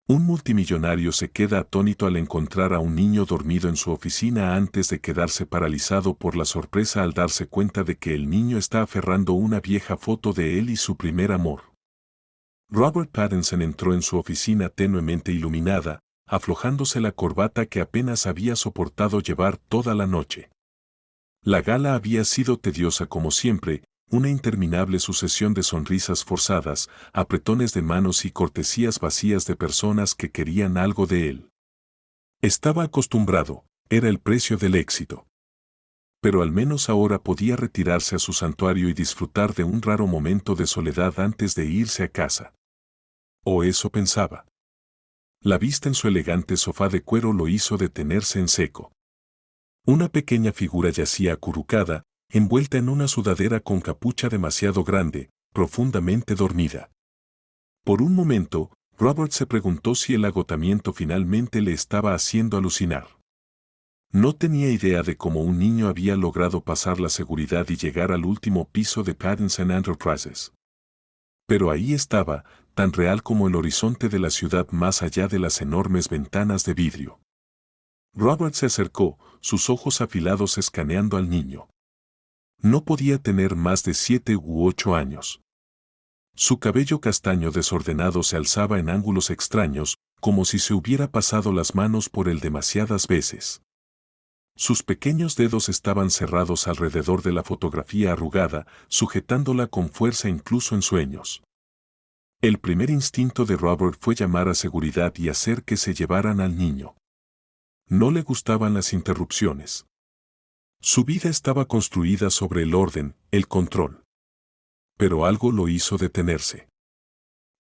Un multimillonario se queda atónito al encontrar a un niño dormido en su oficina antes de quedarse paralizado por la sorpresa al darse cuenta de que el niño está aferrando una vieja foto de él y su primer amor. Robert Pattinson entró en su oficina tenuemente iluminada, aflojándose la corbata que apenas había soportado llevar toda la noche. La gala había sido tediosa como siempre, una interminable sucesión de sonrisas forzadas, apretones de manos y cortesías vacías de personas que querían algo de él. Estaba acostumbrado, era el precio del éxito. Pero al menos ahora podía retirarse a su santuario y disfrutar de un raro momento de soledad antes de irse a casa. O eso pensaba. La vista en su elegante sofá de cuero lo hizo detenerse en seco. Una pequeña figura yacía acurrucada, envuelta en una sudadera con capucha demasiado grande, profundamente dormida. Por un momento, Robert se preguntó si el agotamiento finalmente le estaba haciendo alucinar. No tenía idea de cómo un niño había logrado pasar la seguridad y llegar al último piso de Pattinson Enterprises. Pero ahí estaba, tan real como el horizonte de la ciudad más allá de las enormes ventanas de vidrio. Robert se acercó, sus ojos afilados escaneando al niño. No podía tener más de 7 u 8 años. Su cabello castaño desordenado se alzaba en ángulos extraños, como si se hubiera pasado las manos por él demasiadas veces. Sus pequeños dedos estaban cerrados alrededor de la fotografía arrugada, sujetándola con fuerza incluso en sueños. El primer instinto de Robert fue llamar a seguridad y hacer que se llevaran al niño. No le gustaban las interrupciones. Su vida estaba construida sobre el orden, el control. Pero algo lo hizo detenerse.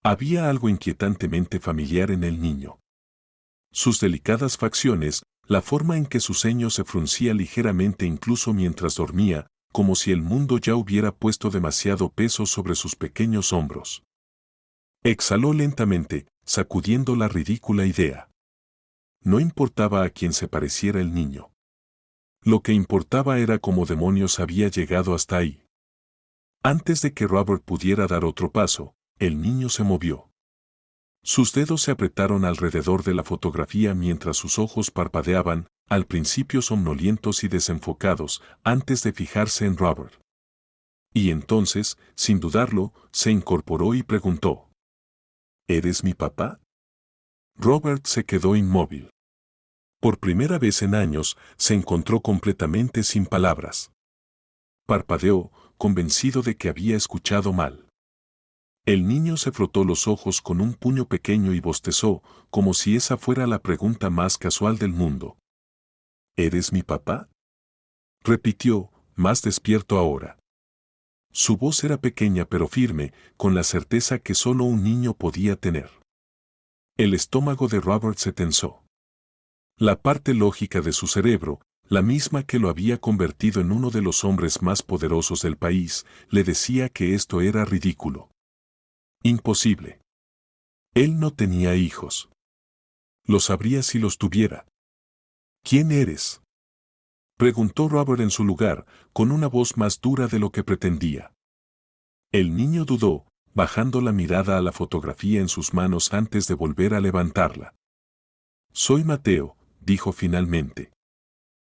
Había algo inquietantemente familiar en el niño. Sus delicadas facciones, la forma en que su ceño se fruncía ligeramente incluso mientras dormía, como si el mundo ya hubiera puesto demasiado peso sobre sus pequeños hombros. Exhaló lentamente, sacudiendo la ridícula idea. No importaba a quién se pareciera el niño. Lo que importaba era cómo demonios había llegado hasta ahí. Antes de que Robert pudiera dar otro paso, el niño se movió. Sus dedos se apretaron alrededor de la fotografía mientras sus ojos parpadeaban, al principio somnolientos y desenfocados, antes de fijarse en Robert. Y entonces, sin dudarlo, se incorporó y preguntó: ¿Eres mi papá? Robert se quedó inmóvil. Por primera vez en años, se encontró completamente sin palabras. Parpadeó, convencido de que había escuchado mal. El niño se frotó los ojos con un puño pequeño y bostezó, como si esa fuera la pregunta más casual del mundo. ¿Eres mi papá? Repitió, más despierto ahora. Su voz era pequeña pero firme, con la certeza que solo un niño podía tener. El estómago de Robert se tensó. La parte lógica de su cerebro, la misma que lo había convertido en uno de los hombres más poderosos del país, le decía que esto era ridículo. Imposible. Él no tenía hijos. Lo sabría si los tuviera. ¿Quién eres?, preguntó Robert en su lugar, con una voz más dura de lo que pretendía. El niño dudó, bajando la mirada a la fotografía en sus manos antes de volver a levantarla. Soy Mateo, dijo finalmente.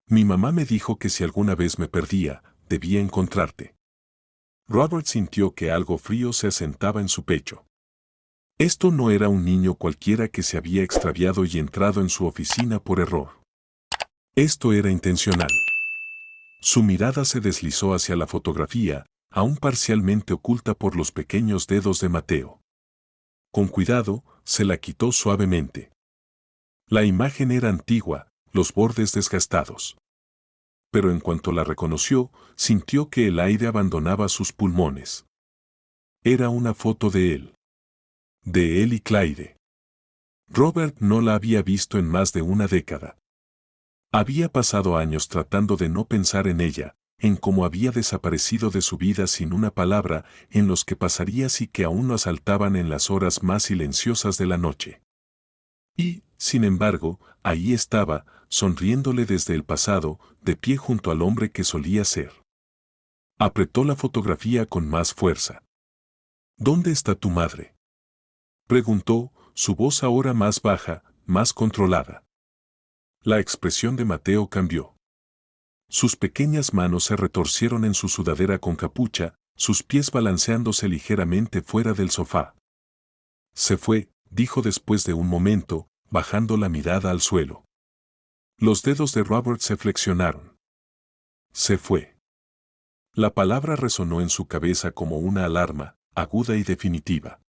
Mi mamá me dijo que si alguna vez me perdía, debía encontrarte. Robert sintió que algo frío se asentaba en su pecho. Esto no era un niño cualquiera que se había extraviado y entrado en su oficina por error. Esto era intencional. Su mirada se deslizó hacia la fotografía, aún parcialmente oculta por los pequeños dedos de Mateo. Con cuidado, se la quitó suavemente. La imagen era antigua, los bordes desgastados. Pero en cuanto la reconoció, sintió que el aire abandonaba sus pulmones. Era una foto de él. De él y Clyde. Robert no la había visto en más de una década. Había pasado años tratando de no pensar en ella, en cómo había desaparecido de su vida sin una palabra, en los que pasaría si que aún lo asaltaban en las horas más silenciosas de la noche. Y, sin embargo, ahí estaba, sonriéndole desde el pasado, de pie junto al hombre que solía ser. Apretó la fotografía con más fuerza. ¿Dónde está tu madre?, preguntó, su voz ahora más baja, más controlada. La expresión de Mateo cambió. Sus pequeñas manos se retorcieron en su sudadera con capucha, sus pies balanceándose ligeramente fuera del sofá. Se fue, dijo después de un momento, bajando la mirada al suelo. Los dedos de Robert se flexionaron. Se fue. La palabra resonó en su cabeza como una alarma, aguda y definitiva.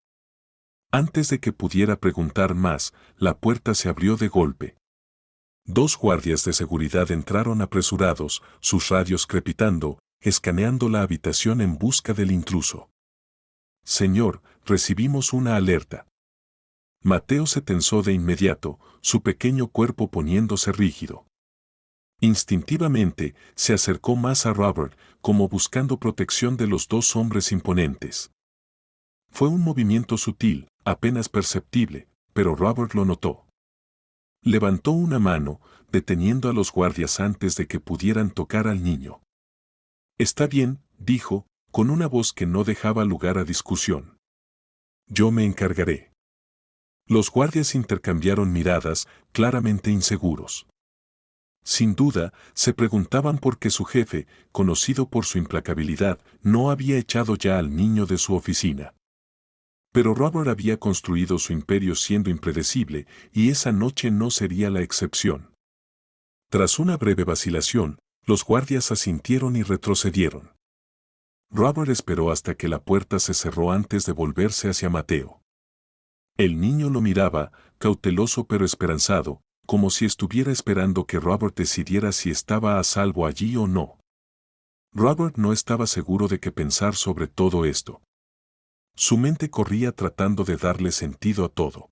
Antes de que pudiera preguntar más, la puerta se abrió de golpe. 2 guardias de seguridad entraron apresurados, sus radios crepitando, escaneando la habitación en busca del intruso. Señor, recibimos una alerta. Mateo se tensó de inmediato, su pequeño cuerpo poniéndose rígido. Instintivamente, se acercó más a Robert, como buscando protección de los 2 hombres imponentes. Fue un movimiento sutil, apenas perceptible, pero Robert lo notó. Levantó una mano, deteniendo a los guardias antes de que pudieran tocar al niño. Está bien, dijo, con una voz que no dejaba lugar a discusión. Yo me encargaré. Los guardias intercambiaron miradas, claramente inseguros. Sin duda, se preguntaban por qué su jefe, conocido por su implacabilidad, no había echado ya al niño de su oficina. Pero Robert había construido su imperio siendo impredecible, y esa noche no sería la excepción. Tras una breve vacilación, los guardias asintieron y retrocedieron. Robert esperó hasta que la puerta se cerró antes de volverse hacia Mateo. El niño lo miraba, cauteloso pero esperanzado, como si estuviera esperando que Robert decidiera si estaba a salvo allí o no. Robert no estaba seguro de qué pensar sobre todo esto. Su mente corría tratando de darle sentido a todo.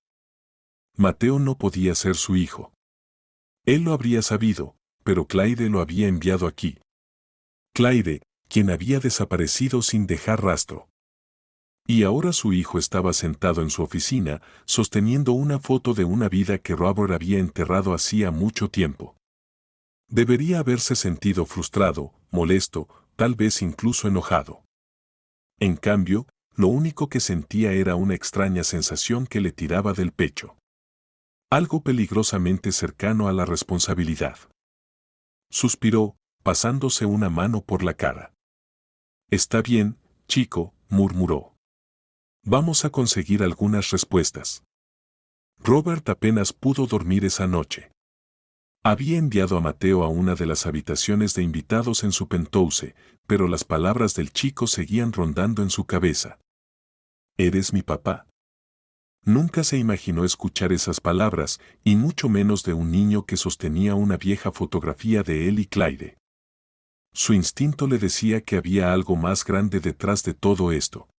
Mateo no podía ser su hijo. Él lo habría sabido, pero Clyde lo había enviado aquí. Clyde, quien había desaparecido sin dejar rastro. Y ahora su hijo estaba sentado en su oficina, sosteniendo una foto de una vida que Robert había enterrado hacía mucho tiempo. Debería haberse sentido frustrado, molesto, tal vez incluso enojado. En cambio, lo único que sentía era una extraña sensación que le tiraba del pecho. Algo peligrosamente cercano a la responsabilidad. Suspiró, pasándose una mano por la cara. Está bien, chico, murmuró. Vamos a conseguir algunas respuestas. Robert apenas pudo dormir esa noche. Había enviado a Mateo a una de las habitaciones de invitados en su penthouse, pero las palabras del chico seguían rondando en su cabeza. ¿Eres mi papá? Nunca se imaginó escuchar esas palabras, y mucho menos de un niño que sostenía una vieja fotografía de él y Clyde. Su instinto le decía que había algo más grande detrás de todo esto.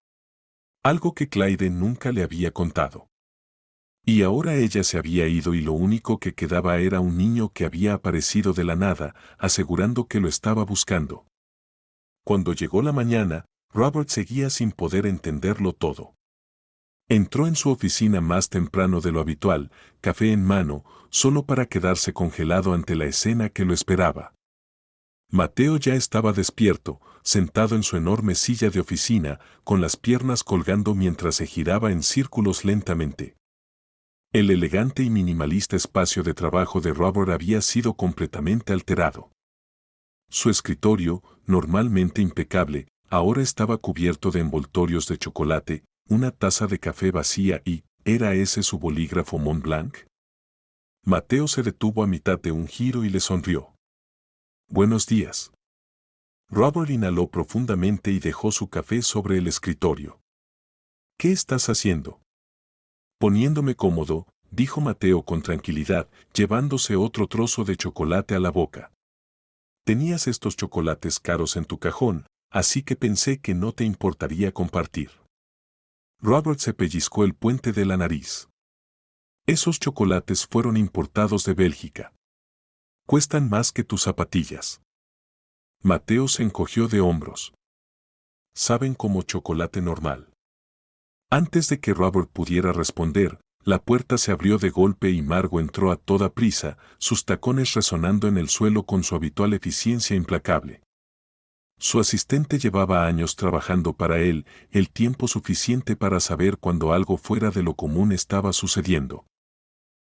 Algo que Clyde nunca le había contado. Y ahora ella se había ido y lo único que quedaba era un niño que había aparecido de la nada, asegurando que lo estaba buscando. Cuando llegó la mañana, Robert seguía sin poder entenderlo todo. Entró en su oficina más temprano de lo habitual, café en mano, solo para quedarse congelado ante la escena que lo esperaba. Mateo ya estaba despierto, sentado en su enorme silla de oficina, con las piernas colgando mientras se giraba en círculos lentamente. El elegante y minimalista espacio de trabajo de Robert había sido completamente alterado. Su escritorio, normalmente impecable, ahora estaba cubierto de envoltorios de chocolate, una taza de café vacía y, ¿era ese su bolígrafo Montblanc? Mateo se detuvo a mitad de un giro y le sonrió. Buenos días. Robert inhaló profundamente y dejó su café sobre el escritorio. ¿Qué estás haciendo? Poniéndome cómodo, dijo Mateo con tranquilidad, llevándose otro trozo de chocolate a la boca. Tenías estos chocolates caros en tu cajón, así que pensé que no te importaría compartir. Robert se pellizcó el puente de la nariz. Esos chocolates fueron importados de Bélgica. Cuestan más que tus zapatillas. Mateo se encogió de hombros. Saben como chocolate normal. Antes de que Robert pudiera responder, la puerta se abrió de golpe y Margo entró a toda prisa, sus tacones resonando en el suelo con su habitual eficiencia implacable. Su asistente llevaba años trabajando para él, el tiempo suficiente para saber cuando algo fuera de lo común estaba sucediendo.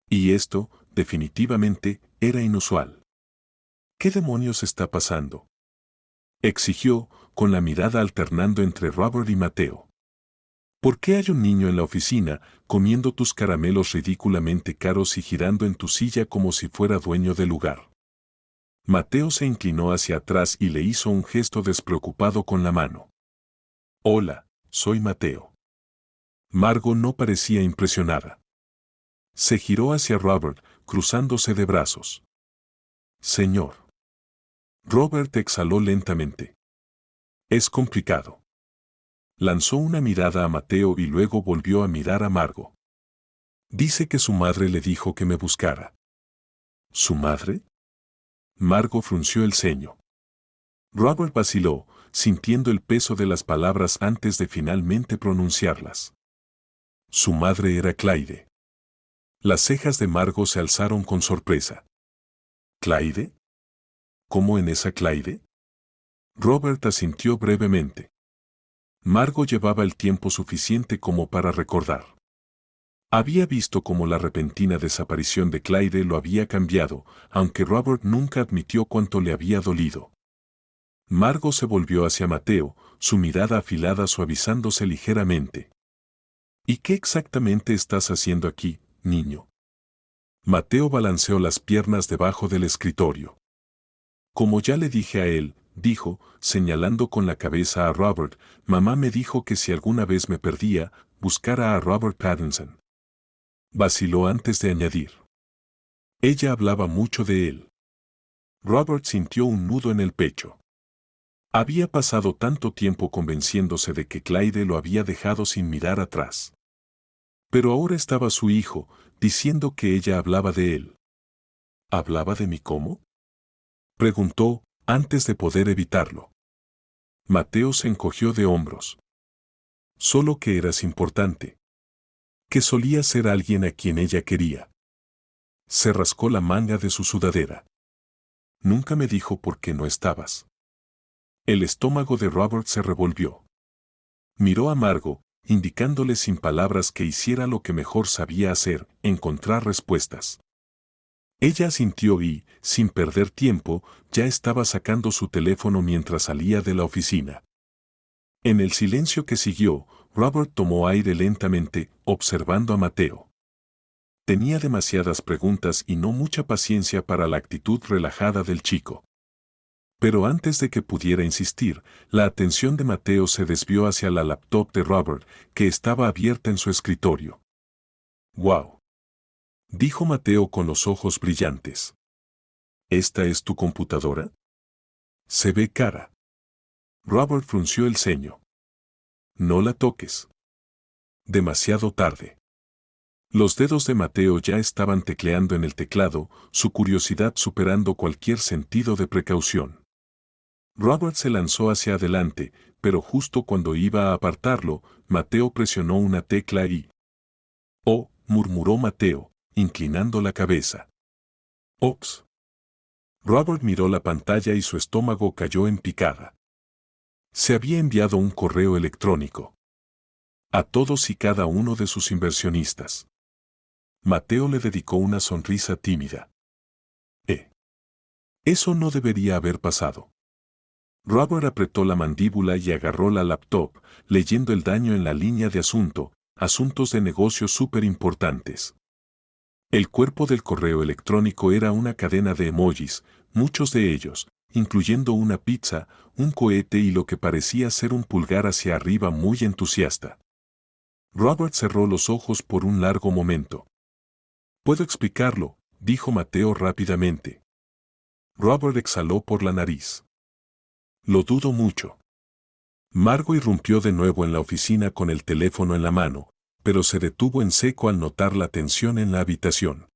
Y esto, definitivamente, era inusual. ¿Qué demonios está pasando?, exigió, con la mirada alternando entre Robert y Mateo. ¿Por qué hay un niño en la oficina, comiendo tus caramelos ridículamente caros y girando en tu silla como si fuera dueño del lugar? Mateo se inclinó hacia atrás y le hizo un gesto despreocupado con la mano. Hola, soy Mateo. Margo no parecía impresionada. Se giró hacia Robert, cruzándose de brazos. Señor. Robert exhaló lentamente. Es complicado. Lanzó una mirada a Mateo y luego volvió a mirar a Margo. Dice que su madre le dijo que me buscara. ¿Su madre? Margo frunció el ceño. Robert vaciló, sintiendo el peso de las palabras antes de finalmente pronunciarlas. Su madre era Clyde. Las cejas de Margo se alzaron con sorpresa. ¿Clyde? ¿Cómo en esa Clyde? Robert asintió brevemente. Margo llevaba el tiempo suficiente como para recordar. Había visto cómo la repentina desaparición de Clyde lo había cambiado, aunque Robert nunca admitió cuánto le había dolido. Margo se volvió hacia Mateo, su mirada afilada suavizándose ligeramente. ¿Y qué exactamente estás haciendo aquí, niño? Mateo balanceó las piernas debajo del escritorio. Como ya le dije a él, dijo, señalando con la cabeza a Robert, mamá me dijo que si alguna vez me perdía, buscara a Robert Pattinson. Vaciló antes de añadir. Ella hablaba mucho de él. Robert sintió un nudo en el pecho. Había pasado tanto tiempo convenciéndose de que Clyde lo había dejado sin mirar atrás. Pero ahora estaba su hijo, diciendo que ella hablaba de él. ¿Hablaba de mí cómo?, preguntó, antes de poder evitarlo. Mateo se encogió de hombros. Solo que eras importante. Que solía ser alguien a quien ella quería. Se rascó la manga de su sudadera. Nunca me dijo por qué no estabas. El estómago de Robert se revolvió. Miró a Margo, indicándole sin palabras que hiciera lo que mejor sabía hacer, encontrar respuestas. Ella asintió y, sin perder tiempo, ya estaba sacando su teléfono mientras salía de la oficina. En el silencio que siguió, Robert tomó aire lentamente, observando a Mateo. Tenía demasiadas preguntas y no mucha paciencia para la actitud relajada del chico. Pero antes de que pudiera insistir, la atención de Mateo se desvió hacia la laptop de Robert, que estaba abierta en su escritorio. «¡Wow!», dijo Mateo con los ojos brillantes. ¿Esta es tu computadora? Se ve cara. Robert frunció el ceño. No la toques. Demasiado tarde. Los dedos de Mateo ya estaban tecleando en el teclado, su curiosidad superando cualquier sentido de precaución. Robert se lanzó hacia adelante, pero justo cuando iba a apartarlo, Mateo presionó una tecla y... «Oh», murmuró Mateo, inclinando la cabeza. «Ops». Robert miró la pantalla y su estómago cayó en picada. Se había enviado un correo electrónico. A todos y cada uno de sus inversionistas. Mateo le dedicó una sonrisa tímida. Eso no debería haber pasado. Robert apretó la mandíbula y agarró la laptop, leyendo el daño en la línea de asuntos de negocios súper importantes. El cuerpo del correo electrónico era una cadena de emojis, muchos de ellos, incluyendo una pizza, un cohete y lo que parecía ser un pulgar hacia arriba muy entusiasta. Robert cerró los ojos por un largo momento. «Puedo explicarlo», dijo Mateo rápidamente. Robert exhaló por la nariz. «Lo dudo mucho». Margo irrumpió de nuevo en la oficina con el teléfono en la mano, pero se detuvo en seco al notar la tensión en la habitación.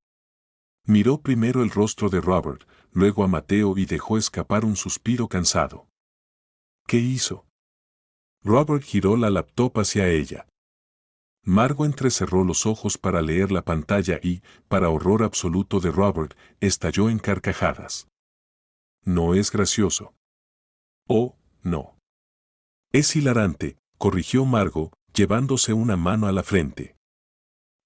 Miró primero el rostro de Robert, luego a Mateo y dejó escapar un suspiro cansado. ¿Qué hizo? Robert giró la laptop hacia ella. Margo entrecerró los ojos para leer la pantalla y, para horror absoluto de Robert, estalló en carcajadas. No es gracioso. Oh, no. Es hilarante, corrigió Margo, llevándose una mano a la frente.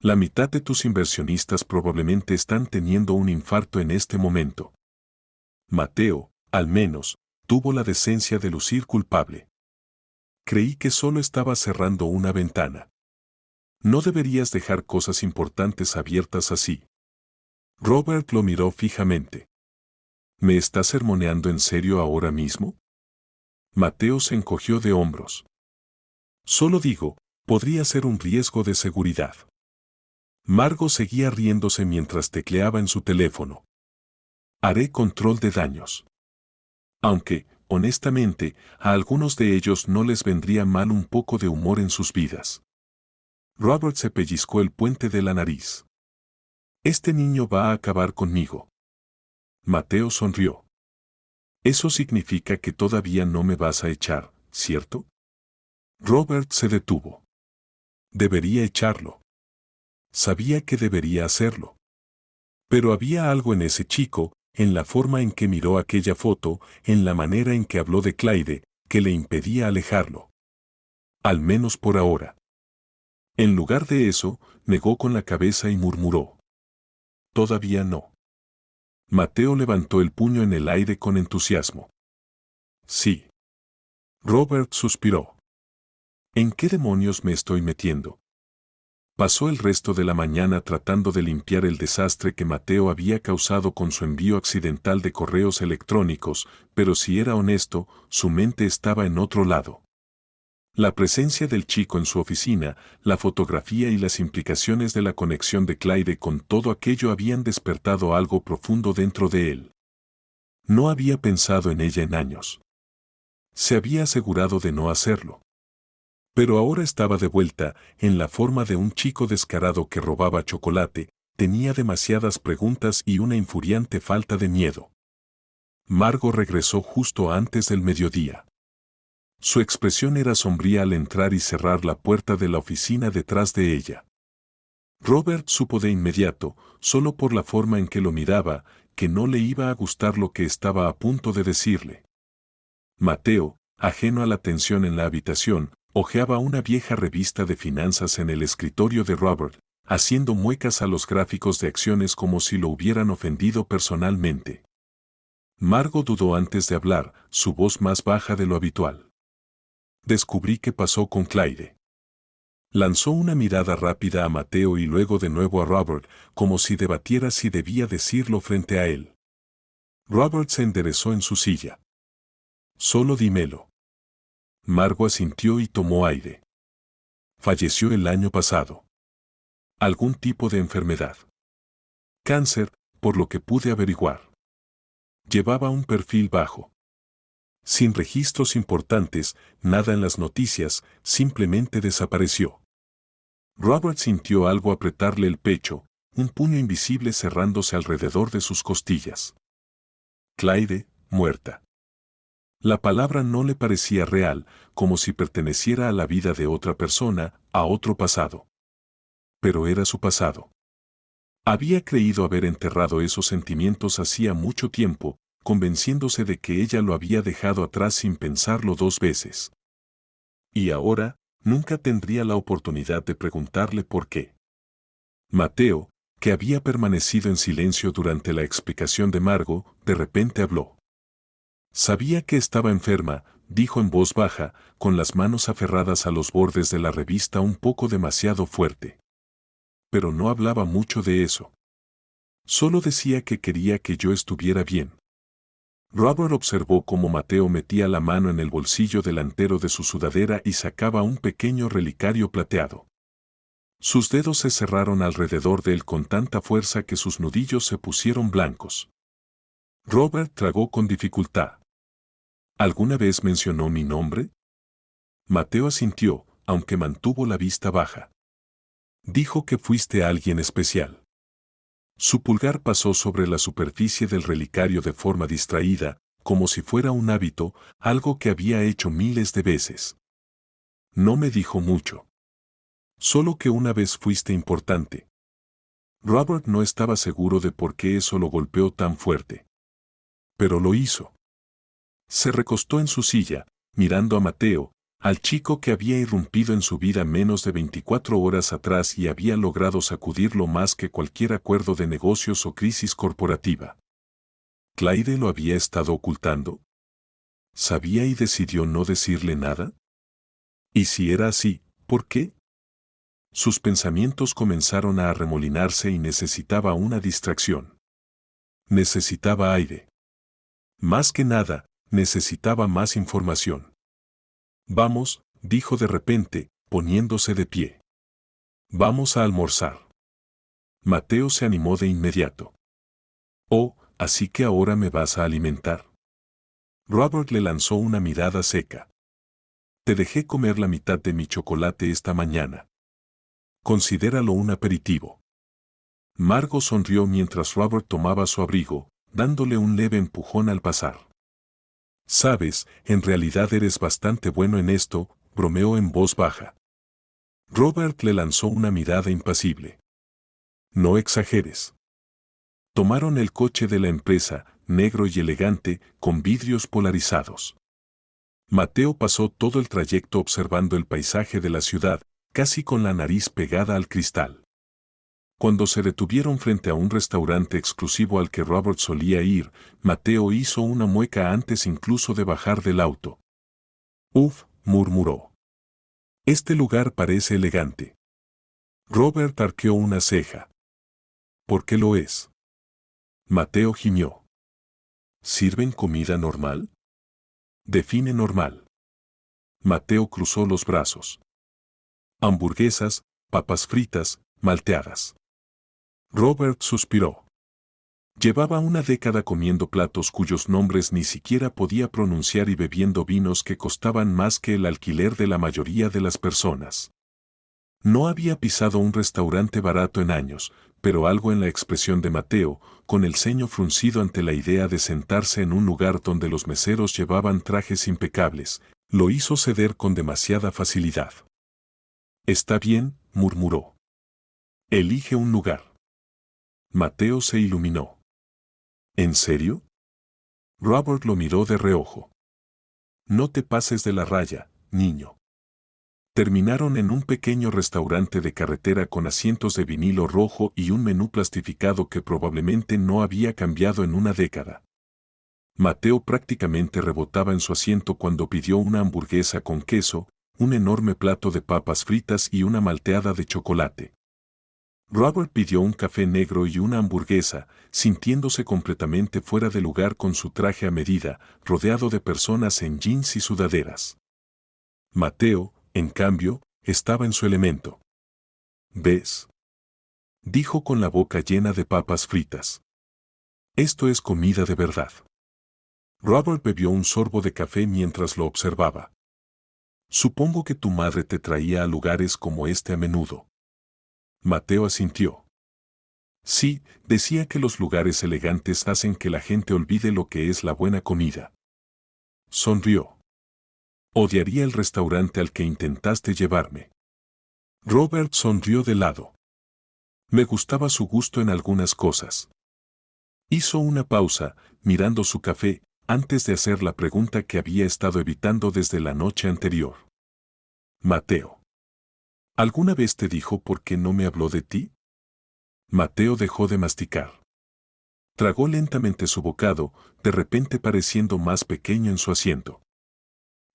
La mitad de tus inversionistas probablemente están teniendo un infarto en este momento. Mateo, al menos, tuvo la decencia de lucir culpable. Creí que solo estaba cerrando una ventana. No deberías dejar cosas importantes abiertas así. Robert lo miró fijamente. ¿Me estás sermoneando en serio ahora mismo? Mateo se encogió de hombros. Solo digo, podría ser un riesgo de seguridad. Margo seguía riéndose mientras tecleaba en su teléfono. Haré control de daños. Aunque, honestamente, a algunos de ellos no les vendría mal un poco de humor en sus vidas. Robert se pellizcó el puente de la nariz. Este niño va a acabar conmigo. Mateo sonrió. Eso significa que todavía no me vas a echar, ¿cierto? Robert se detuvo. Debería echarlo. Sabía que debería hacerlo. Pero había algo en ese chico, en la forma en que miró aquella foto, en la manera en que habló de Clyde, que le impedía alejarlo. Al menos por ahora. En lugar de eso, negó con la cabeza y murmuró. Todavía no. Mateo levantó el puño en el aire con entusiasmo. Sí. Robert suspiró. ¿En qué demonios me estoy metiendo? Pasó el resto de la mañana tratando de limpiar el desastre que Mateo había causado con su envío accidental de correos electrónicos, pero si era honesto, su mente estaba en otro lado. La presencia del chico en su oficina, la fotografía y las implicaciones de la conexión de Clyde con todo aquello habían despertado algo profundo dentro de él. No había pensado en ella en años. Se había asegurado de no hacerlo. Pero ahora estaba de vuelta, en la forma de un chico descarado que robaba chocolate, tenía demasiadas preguntas y una infuriante falta de miedo. Margo regresó justo antes del mediodía. Su expresión era sombría al entrar y cerrar la puerta de la oficina detrás de ella. Robert supo de inmediato, solo por la forma en que lo miraba, que no le iba a gustar lo que estaba a punto de decirle. Mateo, ajeno a la tensión en la habitación, hojeaba una vieja revista de finanzas en el escritorio de Robert, haciendo muecas a los gráficos de acciones como si lo hubieran ofendido personalmente. Margo dudó antes de hablar, su voz más baja de lo habitual. Descubrí qué pasó con Clyde. Lanzó una mirada rápida a Mateo y luego de nuevo a Robert, como si debatiera si debía decirlo frente a él. Robert se enderezó en su silla. Solo dímelo. Margo asintió y tomó aire. Falleció el año pasado. Algún tipo de enfermedad. Cáncer, por lo que pude averiguar. Llevaba un perfil bajo. Sin registros importantes, nada en las noticias, simplemente desapareció. Robert sintió algo apretarle el pecho, un puño invisible cerrándose alrededor de sus costillas. Clyde, muerta. La palabra no le parecía real, como si perteneciera a la vida de otra persona, a otro pasado. Pero era su pasado. Había creído haber enterrado esos sentimientos hacía mucho tiempo, convenciéndose de que ella lo había dejado atrás sin pensarlo dos veces. Y ahora, nunca tendría la oportunidad de preguntarle por qué. Mateo, que había permanecido en silencio durante la explicación de Margo, de repente habló. Sabía que estaba enferma, dijo en voz baja, con las manos aferradas a los bordes de la revista un poco demasiado fuerte. Pero no hablaba mucho de eso. Solo decía que quería que yo estuviera bien. Robert observó cómo Mateo metía la mano en el bolsillo delantero de su sudadera y sacaba un pequeño relicario plateado. Sus dedos se cerraron alrededor de él con tanta fuerza que sus nudillos se pusieron blancos. Robert tragó con dificultad. ¿Alguna vez mencionó mi nombre? Mateo asintió, aunque mantuvo la vista baja. Dijo que fuiste alguien especial. Su pulgar pasó sobre la superficie del relicario de forma distraída, como si fuera un hábito, algo que había hecho miles de veces. No me dijo mucho. Solo que una vez fuiste importante. Robert no estaba seguro de por qué eso lo golpeó tan fuerte. Pero lo hizo. Se recostó en su silla, mirando a Mateo, al chico que había irrumpido en su vida menos de 24 horas atrás y había logrado sacudirlo más que cualquier acuerdo de negocios o crisis corporativa. ¿Clyde lo había estado ocultando? ¿Sabía y decidió no decirle nada? Y si era así, ¿por qué? Sus pensamientos comenzaron a arremolinarse y necesitaba una distracción. Necesitaba aire. Más que nada, necesitaba más información. Vamos, dijo de repente, poniéndose de pie. Vamos a almorzar. Mateo se animó de inmediato. Oh, así que ahora me vas a alimentar. Robert le lanzó una mirada seca. Te dejé comer la mitad de mi chocolate esta mañana. Considéralo un aperitivo. Margot sonrió mientras Robert tomaba su abrigo, dándole un leve empujón al pasar. Sabes, en realidad eres bastante bueno en esto, bromeó en voz baja. Robert le lanzó una mirada impasible. No exageres. Tomaron el coche de la empresa, negro y elegante, con vidrios polarizados. Mateo pasó todo el trayecto observando el paisaje de la ciudad, casi con la nariz pegada al cristal. Cuando se detuvieron frente a un restaurante exclusivo al que Robert solía ir, Mateo hizo una mueca antes incluso de bajar del auto. Uf, murmuró. Este lugar parece elegante. Robert arqueó una ceja. ¿Por qué lo es? Mateo gimió. ¿Sirven comida normal? Define normal. Mateo cruzó los brazos. Hamburguesas, papas fritas, malteadas. Robert suspiró. Llevaba una década comiendo platos cuyos nombres ni siquiera podía pronunciar y bebiendo vinos que costaban más que el alquiler de la mayoría de las personas. No había pisado un restaurante barato en años, pero algo en la expresión de Mateo, con el ceño fruncido ante la idea de sentarse en un lugar donde los meseros llevaban trajes impecables, lo hizo ceder con demasiada facilidad. Está bien, murmuró. Elige un lugar. Mateo se iluminó. ¿En serio? Robert lo miró de reojo. No te pases de la raya, niño. Terminaron en un pequeño restaurante de carretera con asientos de vinilo rojo y un menú plastificado que probablemente no había cambiado en una década. Mateo prácticamente rebotaba en su asiento cuando pidió una hamburguesa con queso, un enorme plato de papas fritas y una malteada de chocolate. Robert pidió un café negro y una hamburguesa, sintiéndose completamente fuera de lugar con su traje a medida, rodeado de personas en jeans y sudaderas. Mateo, en cambio, estaba en su elemento. ¿Ves? Dijo con la boca llena de papas fritas. Esto es comida de verdad. Robert bebió un sorbo de café mientras lo observaba. Supongo que tu madre te traía a lugares como este a menudo. Mateo asintió. Sí, decía que los lugares elegantes hacen que la gente olvide lo que es la buena comida. Sonrió. Odiaría el restaurante al que intentaste llevarme. Robert sonrió de lado. Me gustaba su gusto en algunas cosas. Hizo una pausa, mirando su café, antes de hacer la pregunta que había estado evitando desde la noche anterior. Mateo. ¿Alguna vez te dijo por qué no me habló de ti? Mateo dejó de masticar. Tragó lentamente su bocado, de repente pareciendo más pequeño en su asiento.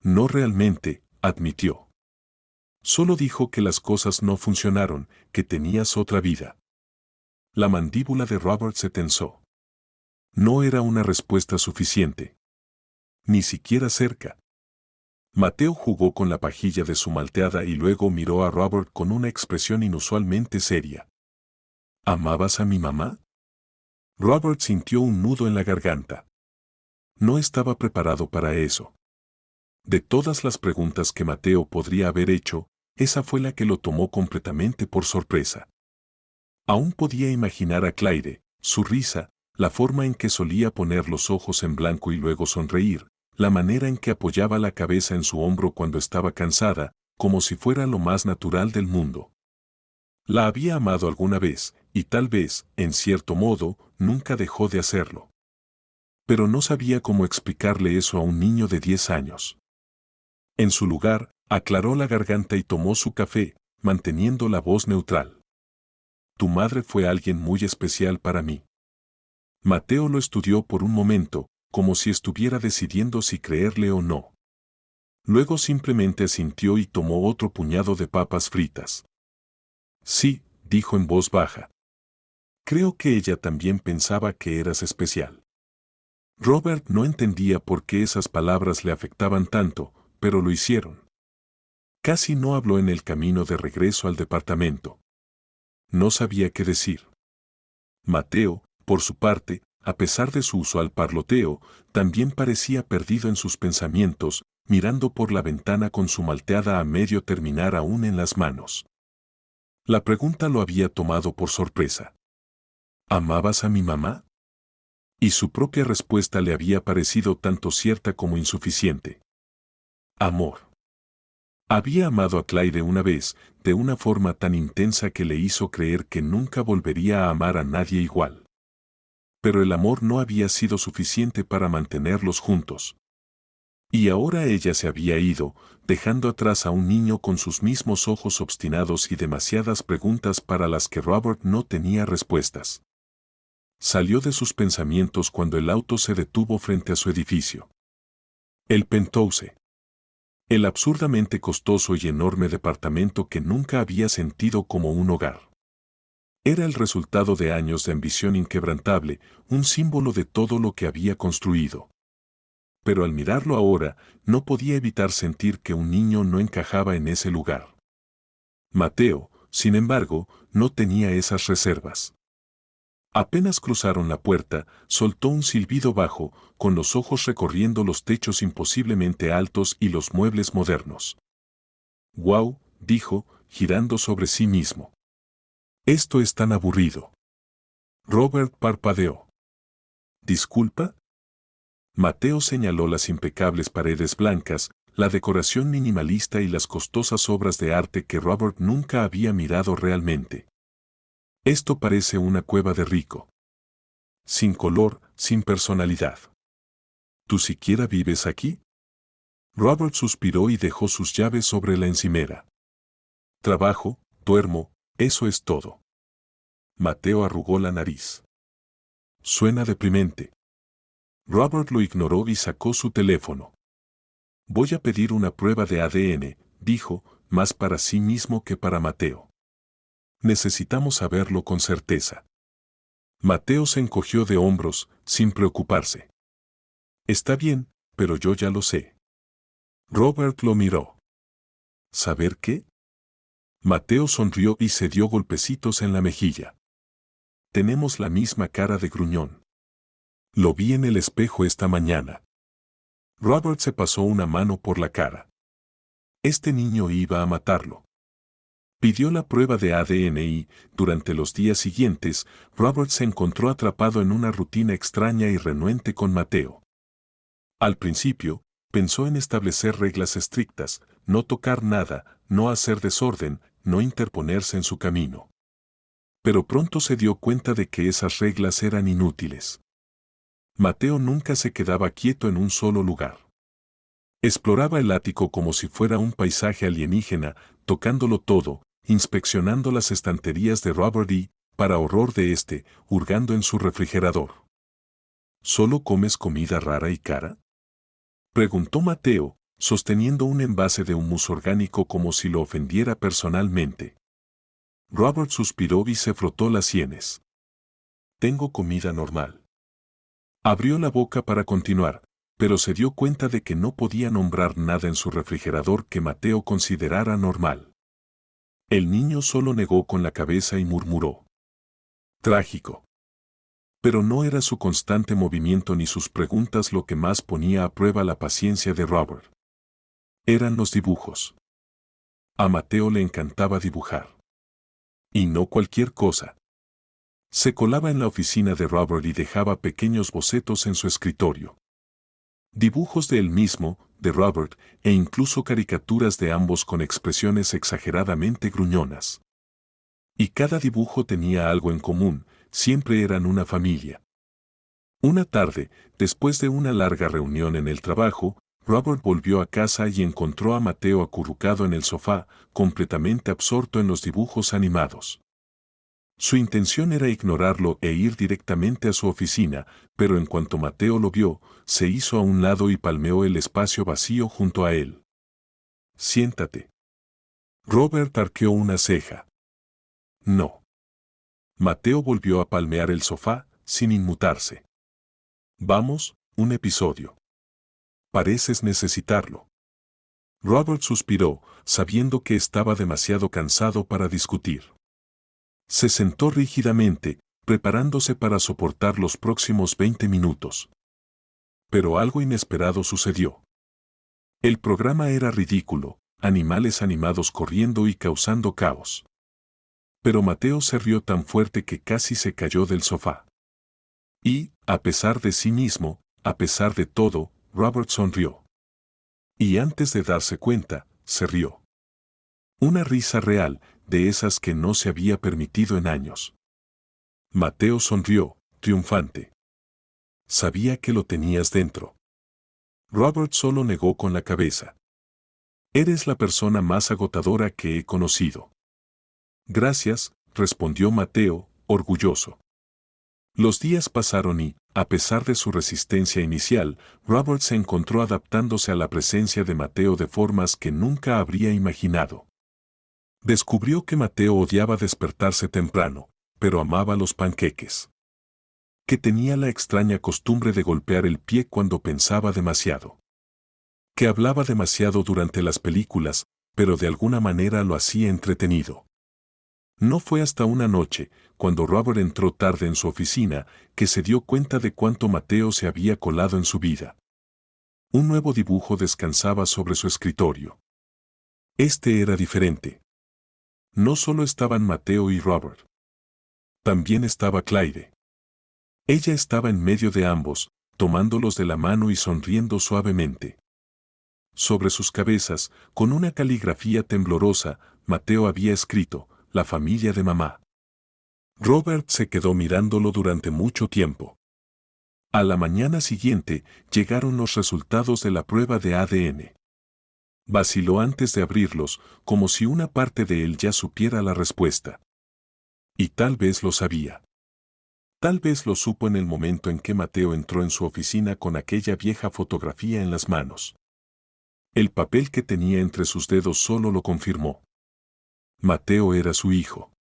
No realmente, admitió. Solo dijo que las cosas no funcionaron, que tenías otra vida. La mandíbula de Robert se tensó. No era una respuesta suficiente. Ni siquiera cerca. Mateo jugó con la pajilla de su malteada y luego miró a Robert con una expresión inusualmente seria. ¿Amabas a mi mamá? Robert sintió un nudo en la garganta. No estaba preparado para eso. De todas las preguntas que Mateo podría haber hecho, esa fue la que lo tomó completamente por sorpresa. Aún podía imaginar a Clyde, su risa, la forma en que solía poner los ojos en blanco y luego sonreír, la manera en que apoyaba la cabeza en su hombro cuando estaba cansada, como si fuera lo más natural del mundo. La había amado alguna vez, y tal vez, en cierto modo, nunca dejó de hacerlo. Pero no sabía cómo explicarle eso a un niño de 10 años. En su lugar, aclaró la garganta y tomó su café, manteniendo la voz neutral. Tu madre fue alguien muy especial para mí. Mateo lo estudió por un momento, como si estuviera decidiendo si creerle o no. Luego simplemente asintió y tomó otro puñado de papas fritas. Sí, dijo en voz baja. Creo que ella también pensaba que eras especial. Robert no entendía por qué esas palabras le afectaban tanto, pero lo hicieron. Casi no habló en el camino de regreso al departamento. No sabía qué decir. Mateo, por su parte, a pesar de su usual parloteo, también parecía perdido en sus pensamientos, mirando por la ventana con su malteada a medio terminar aún en las manos. La pregunta lo había tomado por sorpresa. ¿Amabas a mi mamá? Y su propia respuesta le había parecido tanto cierta como insuficiente. Amor. Había amado a Clyde una vez, de una forma tan intensa que le hizo creer que nunca volvería a amar a nadie igual. Pero el amor no había sido suficiente para mantenerlos juntos. Y ahora ella se había ido, dejando atrás a un niño con sus mismos ojos obstinados y demasiadas preguntas para las que Robert no tenía respuestas. Salió de sus pensamientos cuando el auto se detuvo frente a su edificio. El penthouse. El absurdamente costoso y enorme departamento que nunca había sentido como un hogar. Era el resultado de años de ambición inquebrantable, un símbolo de todo lo que había construido. Pero al mirarlo ahora, no podía evitar sentir que un niño no encajaba en ese lugar. Mateo, sin embargo, no tenía esas reservas. Apenas cruzaron la puerta, soltó un silbido bajo, con los ojos recorriendo los techos imposiblemente altos y los muebles modernos. «Guau», dijo, girando sobre sí mismo. «Esto es tan aburrido». Robert parpadeó. «¿Disculpa?» Mateo señaló las impecables paredes blancas, la decoración minimalista y las costosas obras de arte que Robert nunca había mirado realmente. Esto parece una cueva de rico. Sin color, sin personalidad. ¿Tú siquiera vives aquí? Robert suspiró y dejó sus llaves sobre la encimera. Trabajo, duermo, eso es todo. Mateo arrugó la nariz. Suena deprimente. Robert lo ignoró y sacó su teléfono. Voy a pedir una prueba de ADN, dijo, más para sí mismo que para Mateo. Necesitamos saberlo con certeza. Mateo se encogió de hombros, sin preocuparse. Está bien, pero yo ya lo sé. Robert lo miró. ¿Saber qué? Mateo sonrió y se dio golpecitos en la mejilla. Tenemos la misma cara de gruñón. Lo vi en el espejo esta mañana. Robert se pasó una mano por la cara. Este niño iba a matarlo. Pidió la prueba de ADN y, durante los días siguientes, Robert se encontró atrapado en una rutina extraña y renuente con Mateo. Al principio, pensó en establecer reglas estrictas, no tocar nada, no hacer desorden, no interponerse en su camino. Pero pronto se dio cuenta de que esas reglas eran inútiles. Mateo nunca se quedaba quieto en un solo lugar. Exploraba el ático como si fuera un paisaje alienígena, tocándolo todo, inspeccionando las estanterías de Robert y, para horror de este, hurgando en su refrigerador. ¿Solo comes comida rara y cara?, preguntó Mateo, sosteniendo un envase de hummus orgánico como si lo ofendiera personalmente. Robert suspiró y se frotó las sienes. Tengo comida normal. Abrió la boca para continuar, pero se dio cuenta de que no podía nombrar nada en su refrigerador que Mateo considerara normal. El niño solo negó con la cabeza y murmuró. Trágico. Pero no era su constante movimiento ni sus preguntas lo que más ponía a prueba la paciencia de Robert. Eran los dibujos. A Mateo le encantaba dibujar. Y no cualquier cosa. Se colaba en la oficina de Robert y dejaba pequeños bocetos en su escritorio. Dibujos de él mismo, de Robert, e incluso caricaturas de ambos con expresiones exageradamente gruñonas. Y cada dibujo tenía algo en común, siempre eran una familia. Una tarde, después de una larga reunión en el trabajo, Robert volvió a casa y encontró a Mateo acurrucado en el sofá, completamente absorto en los dibujos animados. Su intención era ignorarlo e ir directamente a su oficina, pero en cuanto Mateo lo vio, se hizo a un lado y palmeó el espacio vacío junto a él. «Siéntate». Robert arqueó una ceja. «No». Mateo volvió a palmear el sofá, sin inmutarse. «Vamos, un episodio. Pareces necesitarlo». Robert suspiró, sabiendo que estaba demasiado cansado para discutir. Se sentó rígidamente, preparándose para soportar los próximos 20 minutos. Pero algo inesperado sucedió. El programa era ridículo, animales animados corriendo y causando caos. Pero Mateo se rió tan fuerte que casi se cayó del sofá. Y, a pesar de sí mismo, a pesar de todo, Robert sonrió. Y antes de darse cuenta, se rió. Una risa real, de esas que no se había permitido en años. Mateo sonrió, triunfante. Sabía que lo tenías dentro. Robert solo negó con la cabeza. Eres la persona más agotadora que he conocido. Gracias, respondió Mateo, orgulloso. Los días pasaron y, a pesar de su resistencia inicial, Robert se encontró adaptándose a la presencia de Mateo de formas que nunca habría imaginado. Descubrió que Mateo odiaba despertarse temprano, pero amaba los panqueques. Que tenía la extraña costumbre de golpear el pie cuando pensaba demasiado. Que hablaba demasiado durante las películas, pero de alguna manera lo hacía entretenido. No fue hasta una noche, cuando Robert entró tarde en su oficina, que se dio cuenta de cuánto Mateo se había colado en su vida. Un nuevo dibujo descansaba sobre su escritorio. Este era diferente. No solo estaban Mateo y Robert. También estaba Clyde. Ella estaba en medio de ambos, tomándolos de la mano y sonriendo suavemente. Sobre sus cabezas, con una caligrafía temblorosa, Mateo había escrito: «La familia de mamá». Robert se quedó mirándolo durante mucho tiempo. A la mañana siguiente, llegaron los resultados de la prueba de ADN. Vaciló antes de abrirlos, como si una parte de él ya supiera la respuesta. Y tal vez lo sabía. Tal vez lo supo en el momento en que Mateo entró en su oficina con aquella vieja fotografía en las manos. El papel que tenía entre sus dedos solo lo confirmó. Mateo era su hijo.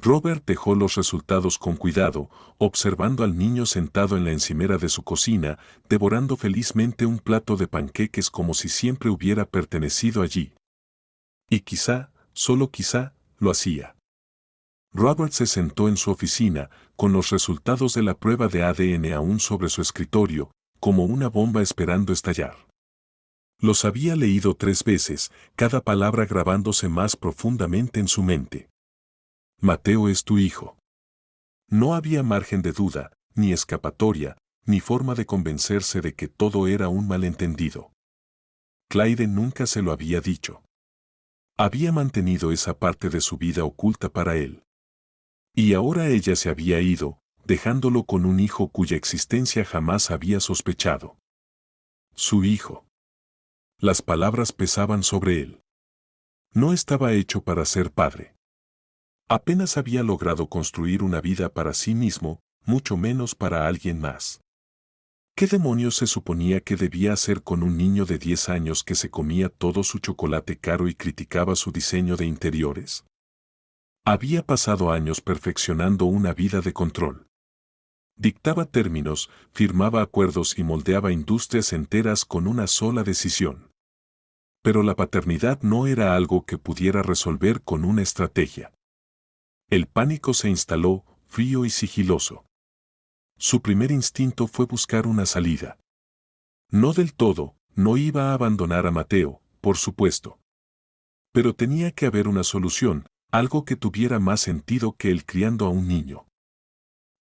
Robert dejó los resultados con cuidado, observando al niño sentado en la encimera de su cocina, devorando felizmente un plato de panqueques como si siempre hubiera pertenecido allí. Y quizá, solo quizá, lo hacía. Robert se sentó en su oficina, con los resultados de la prueba de ADN aún sobre su escritorio, como una bomba esperando estallar. Los había leído 3 veces, cada palabra grabándose más profundamente en su mente. Mateo es tu hijo. No había margen de duda, ni escapatoria, ni forma de convencerse de que todo era un malentendido. Clyde nunca se lo había dicho. Había mantenido esa parte de su vida oculta para él. Y ahora ella se había ido, dejándolo con un hijo cuya existencia jamás había sospechado. Su hijo. Las palabras pesaban sobre él. No estaba hecho para ser padre. Apenas había logrado construir una vida para sí mismo, mucho menos para alguien más. ¿Qué demonios se suponía que debía hacer con un niño de 10 años que se comía todo su chocolate caro y criticaba su diseño de interiores? Había pasado años perfeccionando una vida de control. Dictaba términos, firmaba acuerdos y moldeaba industrias enteras con una sola decisión. Pero la paternidad no era algo que pudiera resolver con una estrategia. El pánico se instaló, frío y sigiloso. Su primer instinto fue buscar una salida. No del todo, no iba a abandonar a Mateo, por supuesto. Pero tenía que haber una solución, algo que tuviera más sentido que el criando a un niño.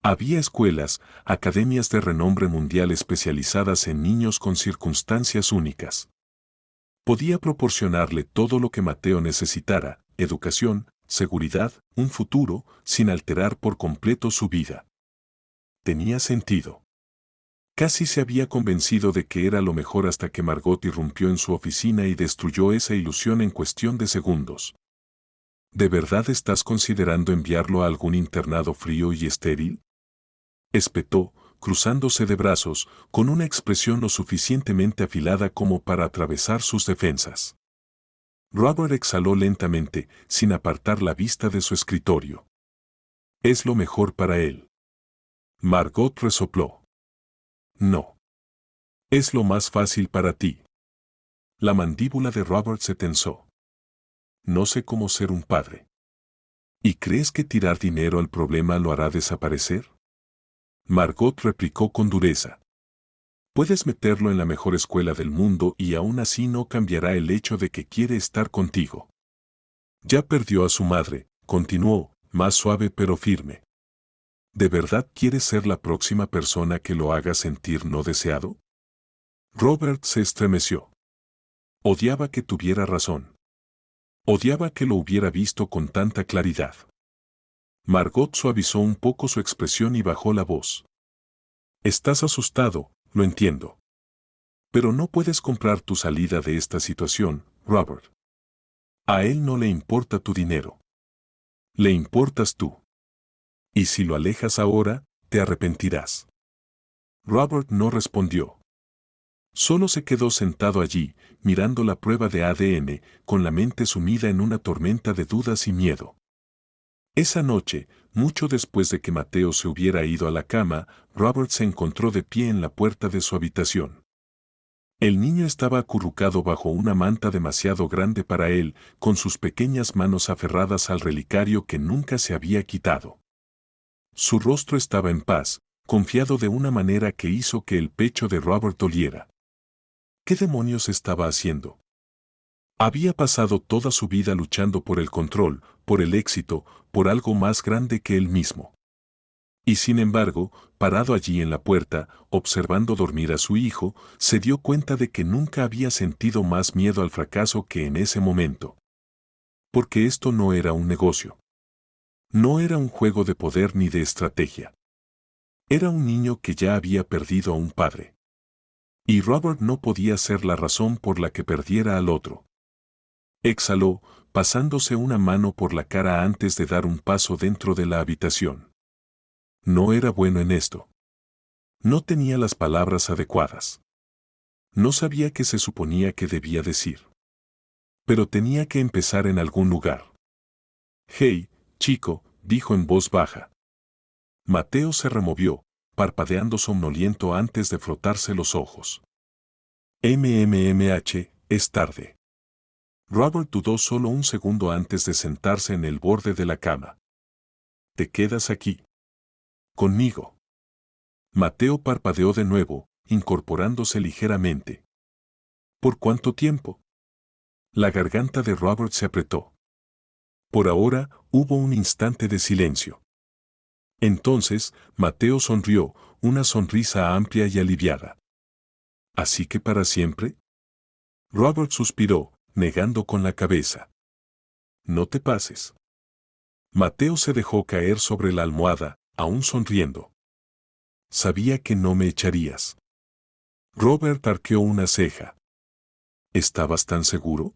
Había escuelas, academias de renombre mundial especializadas en niños con circunstancias únicas. Podía proporcionarle todo lo que Mateo necesitara: educación, seguridad, un futuro, sin alterar por completo su vida. Tenía sentido. Casi se había convencido de que era lo mejor hasta que Margot irrumpió en su oficina y destruyó esa ilusión en cuestión de segundos. ¿De verdad estás considerando enviarlo a algún internado frío y estéril?, espetó, cruzándose de brazos, con una expresión lo suficientemente afilada como para atravesar sus defensas. Robert exhaló lentamente, sin apartar la vista de su escritorio. Es lo mejor para él. Margot resopló. No. Es lo más fácil para ti. La mandíbula de Robert se tensó. No sé cómo ser un padre. ¿Y crees que tirar dinero al problema lo hará desaparecer?, Margot replicó con dureza. Puedes meterlo en la mejor escuela del mundo y aún así no cambiará el hecho de que quiere estar contigo. Ya perdió a su madre, continuó, más suave pero firme. ¿De verdad quieres ser la próxima persona que lo haga sentir no deseado? Robert se estremeció. Odiaba que tuviera razón. Odiaba que lo hubiera visto con tanta claridad. Margot suavizó un poco su expresión y bajó la voz. Estás asustado, lo entiendo. Pero no puedes comprar tu salida de esta situación, Robert. A él no le importa tu dinero. Le importas tú. Y si lo alejas ahora, te arrepentirás. Robert no respondió. Solo se quedó sentado allí, mirando la prueba de ADN, con la mente sumida en una tormenta de dudas y miedo. Esa noche, mucho después de que Mateo se hubiera ido a la cama, Robert se encontró de pie en la puerta de su habitación. El niño estaba acurrucado bajo una manta demasiado grande para él, con sus pequeñas manos aferradas al relicario que nunca se había quitado. Su rostro estaba en paz, confiado de una manera que hizo que el pecho de Robert doliera. ¿Qué demonios estaba haciendo? Había pasado toda su vida luchando por el control, por el éxito, por algo más grande que él mismo. Y sin embargo, parado allí en la puerta, observando dormir a su hijo, se dio cuenta de que nunca había sentido más miedo al fracaso que en ese momento. Porque esto no era un negocio. No era un juego de poder ni de estrategia. Era un niño que ya había perdido a un padre. Y Robert no podía ser la razón por la que perdiera al otro. Exhaló, pasándose una mano por la cara antes de dar un paso dentro de la habitación. No era bueno en esto. No tenía las palabras adecuadas. No sabía qué se suponía que debía decir. Pero tenía que empezar en algún lugar. «Hey, chico», dijo en voz baja. Mateo se removió, parpadeando somnoliento antes de frotarse los ojos. Es tarde. Robert dudó solo un segundo antes de sentarse en el borde de la cama. ¿Te quedas aquí? Conmigo. Mateo parpadeó de nuevo, incorporándose ligeramente. ¿Por cuánto tiempo? La garganta de Robert se apretó. Por ahora, hubo un instante de silencio. Entonces, Mateo sonrió, una sonrisa amplia y aliviada. ¿Así que para siempre? Robert suspiró, negando con la cabeza. No te pases. Mateo se dejó caer sobre la almohada, aún sonriendo. Sabía que no me echarías. Robert arqueó una ceja. ¿Estabas tan seguro?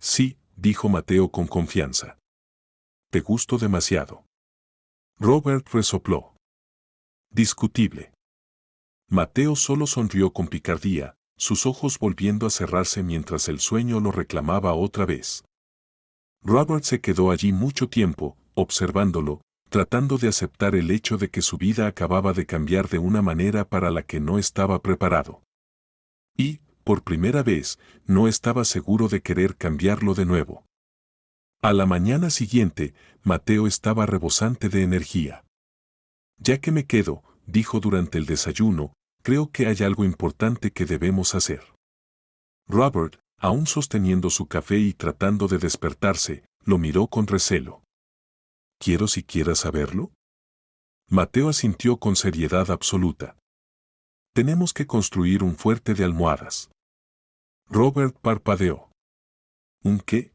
Sí, dijo Mateo con confianza. Te gusto demasiado. Robert resopló. Discutible. Mateo solo sonrió con picardía, sus ojos volviendo a cerrarse mientras el sueño lo reclamaba otra vez. Robert se quedó allí mucho tiempo, observándolo, tratando de aceptar el hecho de que su vida acababa de cambiar de una manera para la que no estaba preparado. Y, por primera vez, no estaba seguro de querer cambiarlo de nuevo. A la mañana siguiente, Mateo estaba rebosante de energía. Ya que me quedo, dijo durante el desayuno, creo que hay algo importante que debemos hacer. Robert, aún sosteniendo su café y tratando de despertarse, lo miró con recelo. ¿Quiero siquiera saberlo? Mateo asintió con seriedad absoluta. Tenemos que construir un fuerte de almohadas. Robert parpadeó. ¿Un qué?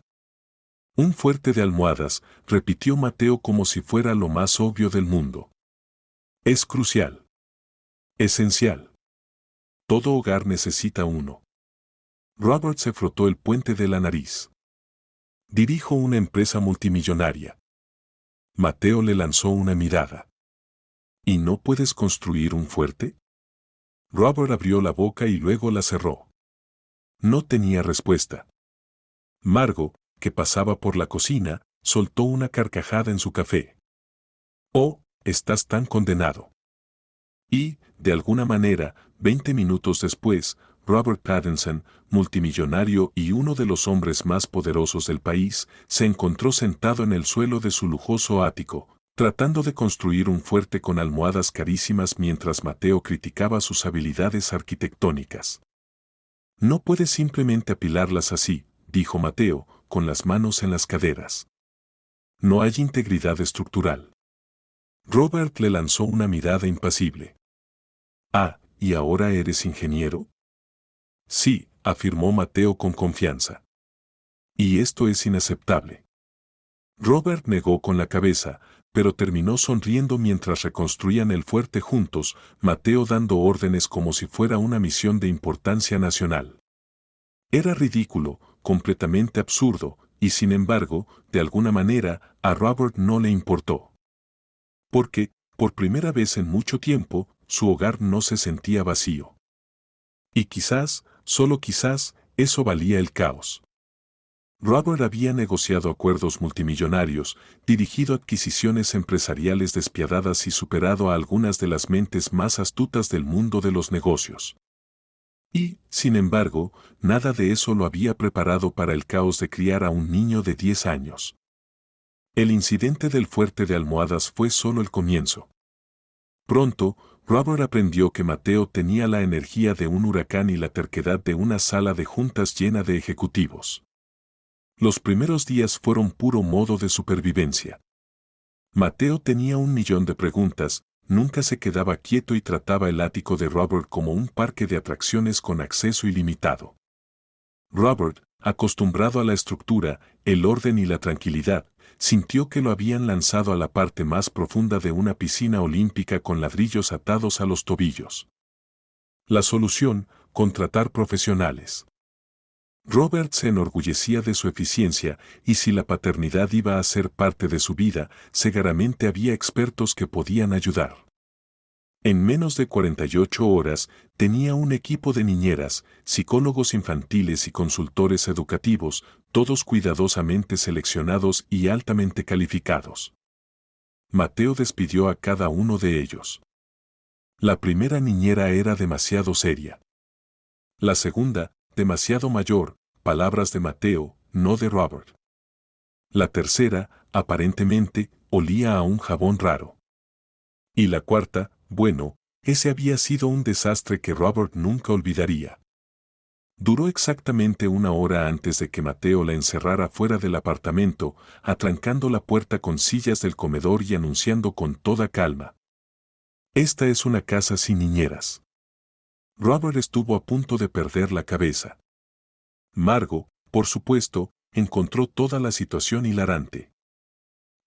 Un fuerte de almohadas, repitió Mateo como si fuera lo más obvio del mundo. Es crucial. Esencial. Todo hogar necesita uno. Robert se frotó el puente de la nariz. Dirijo una empresa multimillonaria. Mateo le lanzó una mirada. ¿Y no puedes construir un fuerte? Robert abrió la boca y luego la cerró. No tenía respuesta. Margot, que pasaba por la cocina, soltó una carcajada en su café. «Oh, estás tan condenado». Y, de alguna manera, 20 minutos después, Robert Pattinson, multimillonario y uno de los hombres más poderosos del país, se encontró sentado en el suelo de su lujoso ático, tratando de construir un fuerte con almohadas carísimas mientras Mateo criticaba sus habilidades arquitectónicas. «No puedes simplemente apilarlas así», dijo Mateo, con las manos en las caderas. «No hay integridad estructural». Robert le lanzó una mirada impasible. «Ah, ¿y ahora eres ingeniero?» «Sí», afirmó Mateo con confianza. «Y esto es inaceptable». Robert negó con la cabeza, pero terminó sonriendo mientras reconstruían el fuerte juntos, Mateo dando órdenes como si fuera una misión de importancia nacional. Era ridículo, completamente absurdo, y sin embargo, de alguna manera, a Robert no le importó. Porque, por primera vez en mucho tiempo, su hogar no se sentía vacío. Y quizás, solo quizás, eso valía el caos. Robert había negociado acuerdos multimillonarios, dirigido adquisiciones empresariales despiadadas y superado a algunas de las mentes más astutas del mundo de los negocios. Y, sin embargo, nada de eso lo había preparado para el caos de criar a un niño de 10 años. El incidente del fuerte de almohadas fue solo el comienzo. Pronto, Robert aprendió que Mateo tenía la energía de un huracán y la terquedad de una sala de juntas llena de ejecutivos. Los primeros días fueron puro modo de supervivencia. Mateo tenía 1.000.000 de preguntas, nunca se quedaba quieto y trataba el ático de Robert como un parque de atracciones con acceso ilimitado. Robert, acostumbrado a la estructura, el orden y la tranquilidad, sintió que lo habían lanzado a la parte más profunda de una piscina olímpica con ladrillos atados a los tobillos. La solución, contratar profesionales. Robert se enorgullecía de su eficiencia y si la paternidad iba a ser parte de su vida, seguramente había expertos que podían ayudar. En menos de 48 horas, tenía un equipo de niñeras, psicólogos infantiles y consultores educativos, todos cuidadosamente seleccionados y altamente calificados. Mateo despidió a cada uno de ellos. La primera niñera era demasiado seria. La segunda, demasiado mayor, palabras de Mateo, no de Robert. La tercera, aparentemente, olía a un jabón raro. Y la cuarta, bueno, ese había sido un desastre que Robert nunca olvidaría. Duró exactamente 1 hora antes de que Mateo la encerrara fuera del apartamento, atrancando la puerta con sillas del comedor y anunciando con toda calma: «Esta es una casa sin niñeras». Robert estuvo a punto de perder la cabeza. Margot, por supuesto, encontró toda la situación hilarante.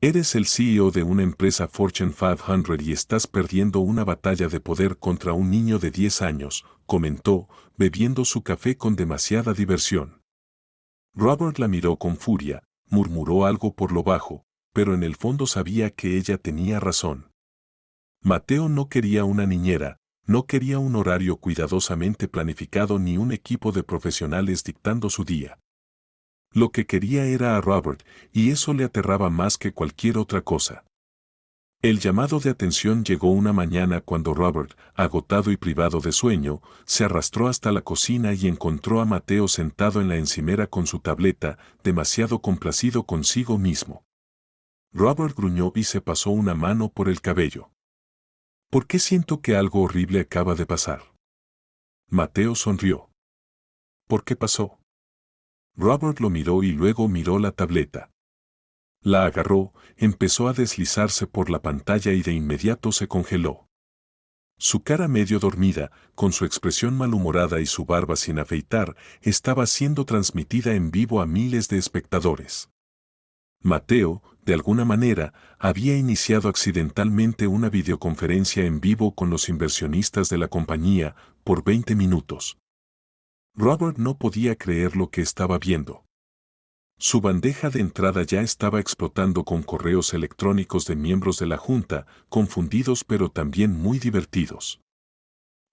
«Eres el CEO de una empresa Fortune 500 y estás perdiendo una batalla de poder contra un niño de 10 años», comentó, bebiendo su café con demasiada diversión. Robert la miró con furia, murmuró algo por lo bajo, pero en el fondo sabía que ella tenía razón. Mateo no quería una niñera, no quería un horario cuidadosamente planificado ni un equipo de profesionales dictando su día. Lo que quería era a Robert, y eso le aterraba más que cualquier otra cosa. El llamado de atención llegó una mañana cuando Robert, agotado y privado de sueño, se arrastró hasta la cocina y encontró a Mateo sentado en la encimera con su tableta, demasiado complacido consigo mismo. Robert gruñó y se pasó una mano por el cabello. «¿Por qué siento que algo horrible acaba de pasar?» Mateo sonrió. «¿Por qué pasó?» Robert lo miró y luego miró la tableta. La agarró, empezó a deslizarse por la pantalla y de inmediato se congeló. Su cara medio dormida, con su expresión malhumorada y su barba sin afeitar, estaba siendo transmitida en vivo a miles de espectadores. Mateo, de alguna manera, había iniciado accidentalmente una videoconferencia en vivo con los inversionistas de la compañía por 20 minutos. Robert no podía creer lo que estaba viendo. Su bandeja de entrada ya estaba explotando con correos electrónicos de miembros de la junta, confundidos pero también muy divertidos.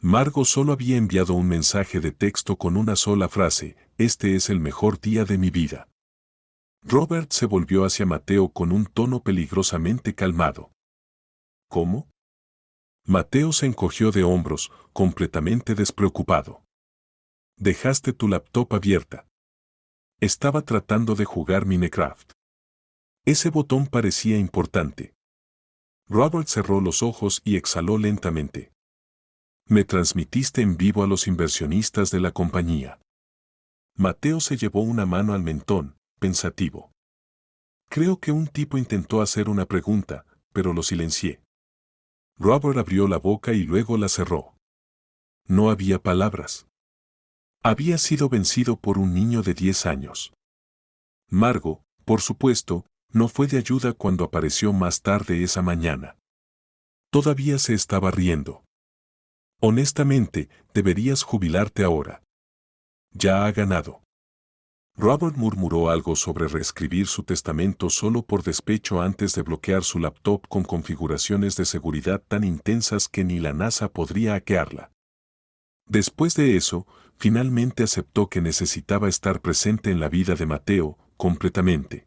Margo solo había enviado un mensaje de texto con una sola frase: «Este es el mejor día de mi vida». Robert se volvió hacia Mateo con un tono peligrosamente calmado. ¿Cómo? Mateo se encogió de hombros, completamente despreocupado. Dejaste tu laptop abierta. Estaba tratando de jugar Minecraft. Ese botón parecía importante. Robert cerró los ojos y exhaló lentamente. Me transmitiste en vivo a los inversionistas de la compañía. Mateo se llevó una mano al mentón, pensativo. Creo que un tipo intentó hacer una pregunta, pero lo silencié. Robert abrió la boca y luego la cerró. No había palabras. Había sido vencido por un niño de 10 años. Margo, por supuesto, no fue de ayuda cuando apareció más tarde esa mañana. Todavía se estaba riendo. Honestamente, deberías jubilarte ahora. Ya ha ganado. Robert murmuró algo sobre reescribir su testamento solo por despecho antes de bloquear su laptop con configuraciones de seguridad tan intensas que ni la NASA podría hackearla. Después de eso, finalmente aceptó que necesitaba estar presente en la vida de Mateo, completamente.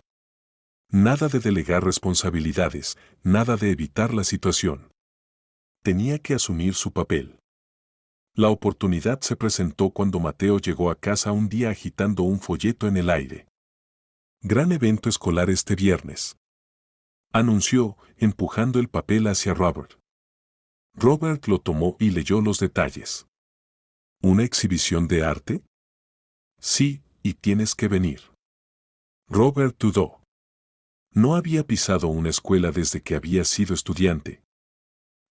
Nada de delegar responsabilidades, nada de evitar la situación. Tenía que asumir su papel. La oportunidad se presentó cuando Mateo llegó a casa un día agitando un folleto en el aire. Gran evento escolar este viernes, anunció, empujando el papel hacia Robert. Robert lo tomó y leyó los detalles. ¿Una exhibición de arte? Sí, y tienes que venir. Robert dudó. No había pisado una escuela desde que había sido estudiante.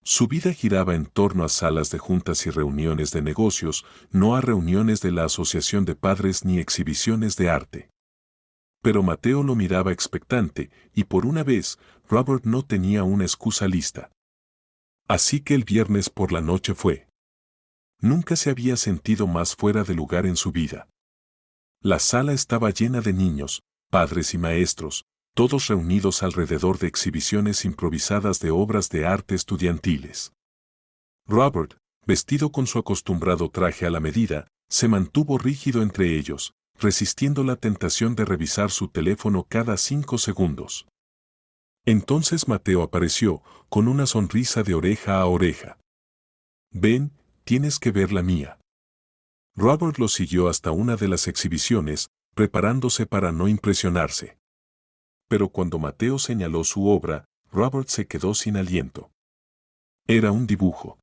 Su vida giraba en torno a salas de juntas y reuniones de negocios, no a reuniones de la asociación de padres ni exhibiciones de arte. Pero Mateo lo miraba expectante, y por una vez, Robert no tenía una excusa lista. Así que el viernes por la noche fue. Nunca se había sentido más fuera de lugar en su vida. La sala estaba llena de niños, padres y maestros, todos reunidos alrededor de exhibiciones improvisadas de obras de arte estudiantiles. Robert, vestido con su acostumbrado traje a la medida, se mantuvo rígido entre ellos, resistiendo la tentación de revisar su teléfono cada 5 segundos. Entonces Mateo apareció, con una sonrisa de oreja a oreja. «Ven, tienes que ver la mía». Robert lo siguió hasta una de las exhibiciones, preparándose para no impresionarse. Pero cuando Mateo señaló su obra, Robert se quedó sin aliento. Era un dibujo.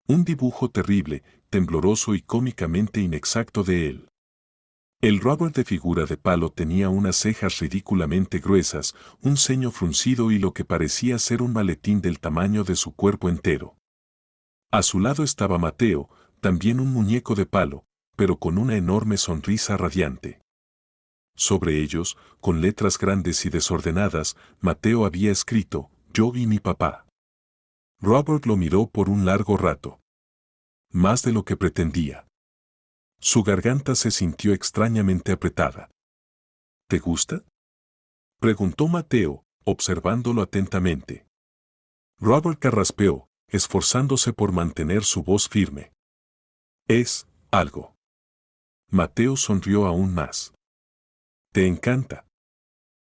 Un dibujo terrible, tembloroso y cómicamente inexacto de él. El Robert de figura de palo tenía unas cejas ridículamente gruesas, un ceño fruncido y lo que parecía ser un maletín del tamaño de su cuerpo entero. A su lado estaba Mateo, también un muñeco de palo, pero con una enorme sonrisa radiante. Sobre ellos, con letras grandes y desordenadas, Mateo había escrito: «Yo y mi papá». Robert lo miró por un largo rato. Más de lo que pretendía. Su garganta se sintió extrañamente apretada. «¿Te gusta?», preguntó Mateo, observándolo atentamente. Robert carraspeó, esforzándose por mantener su voz firme. «Es algo». Mateo sonrió aún más. «¿Te encanta?».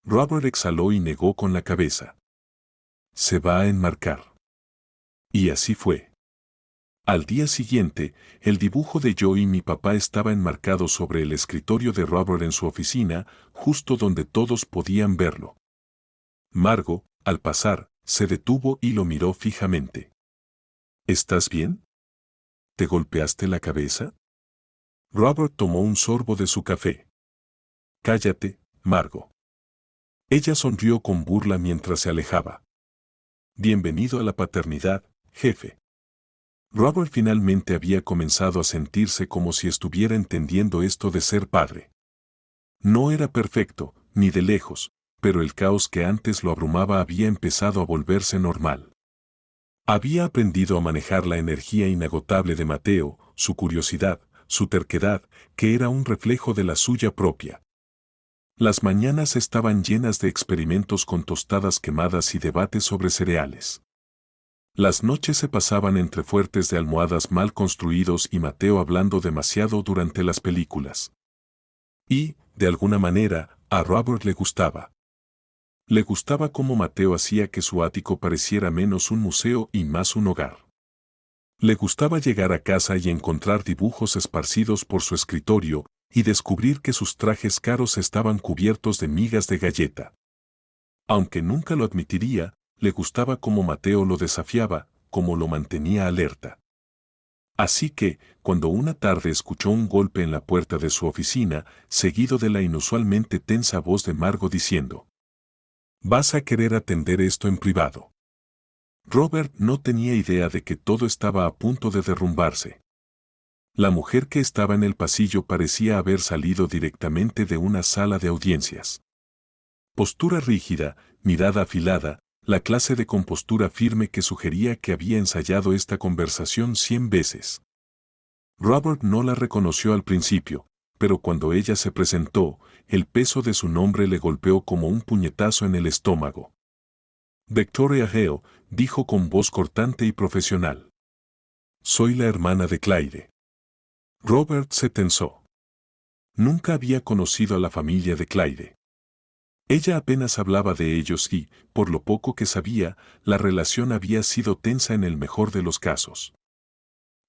Robert exhaló y negó con la cabeza. «Se va a enmarcar». Y así fue. Al día siguiente, el dibujo de Yo y mi papá estaba enmarcado sobre el escritorio de Robert en su oficina, justo donde todos podían verlo. Margo, al pasar, se detuvo y lo miró fijamente. «¿Estás bien? ¿Te golpeaste la cabeza?». Robert tomó un sorbo de su café. «Cállate, Margo». Ella sonrió con burla mientras se alejaba. «Bienvenido a la paternidad, jefe». Robert finalmente había comenzado a sentirse como si estuviera entendiendo esto de ser padre. No era perfecto, ni de lejos, pero el caos que antes lo abrumaba había empezado a volverse normal. Había aprendido a manejar la energía inagotable de Mateo, su curiosidad, su terquedad, que era un reflejo de la suya propia. Las mañanas estaban llenas de experimentos con tostadas quemadas y debates sobre cereales. Las noches se pasaban entre fuertes de almohadas mal construidos y Mateo hablando demasiado durante las películas. Y, de alguna manera, a Robert le gustaba. Le gustaba cómo Mateo hacía que su ático pareciera menos un museo y más un hogar. Le gustaba llegar a casa y encontrar dibujos esparcidos por su escritorio y descubrir que sus trajes caros estaban cubiertos de migas de galleta. Aunque nunca lo admitiría, le gustaba cómo Mateo lo desafiaba, cómo lo mantenía alerta. Así que, cuando una tarde escuchó un golpe en la puerta de su oficina, seguido de la inusualmente tensa voz de Margot diciendo: «¿Vas a querer atender esto en privado?». Robert no tenía idea de que todo estaba a punto de derrumbarse. La mujer que estaba en el pasillo parecía haber salido directamente de una sala de audiencias. Postura rígida, mirada afilada, la clase de compostura firme que sugería que había ensayado esta conversación 100 veces. Robert no la reconoció al principio, pero cuando ella se presentó, el peso de su nombre le golpeó como un puñetazo en el estómago. «Victoria Hale», dijo con voz cortante y profesional. «Soy la hermana de Clyde». Robert se tensó. Nunca había conocido a la familia de Clyde. Ella apenas hablaba de ellos y, por lo poco que sabía, la relación había sido tensa en el mejor de los casos.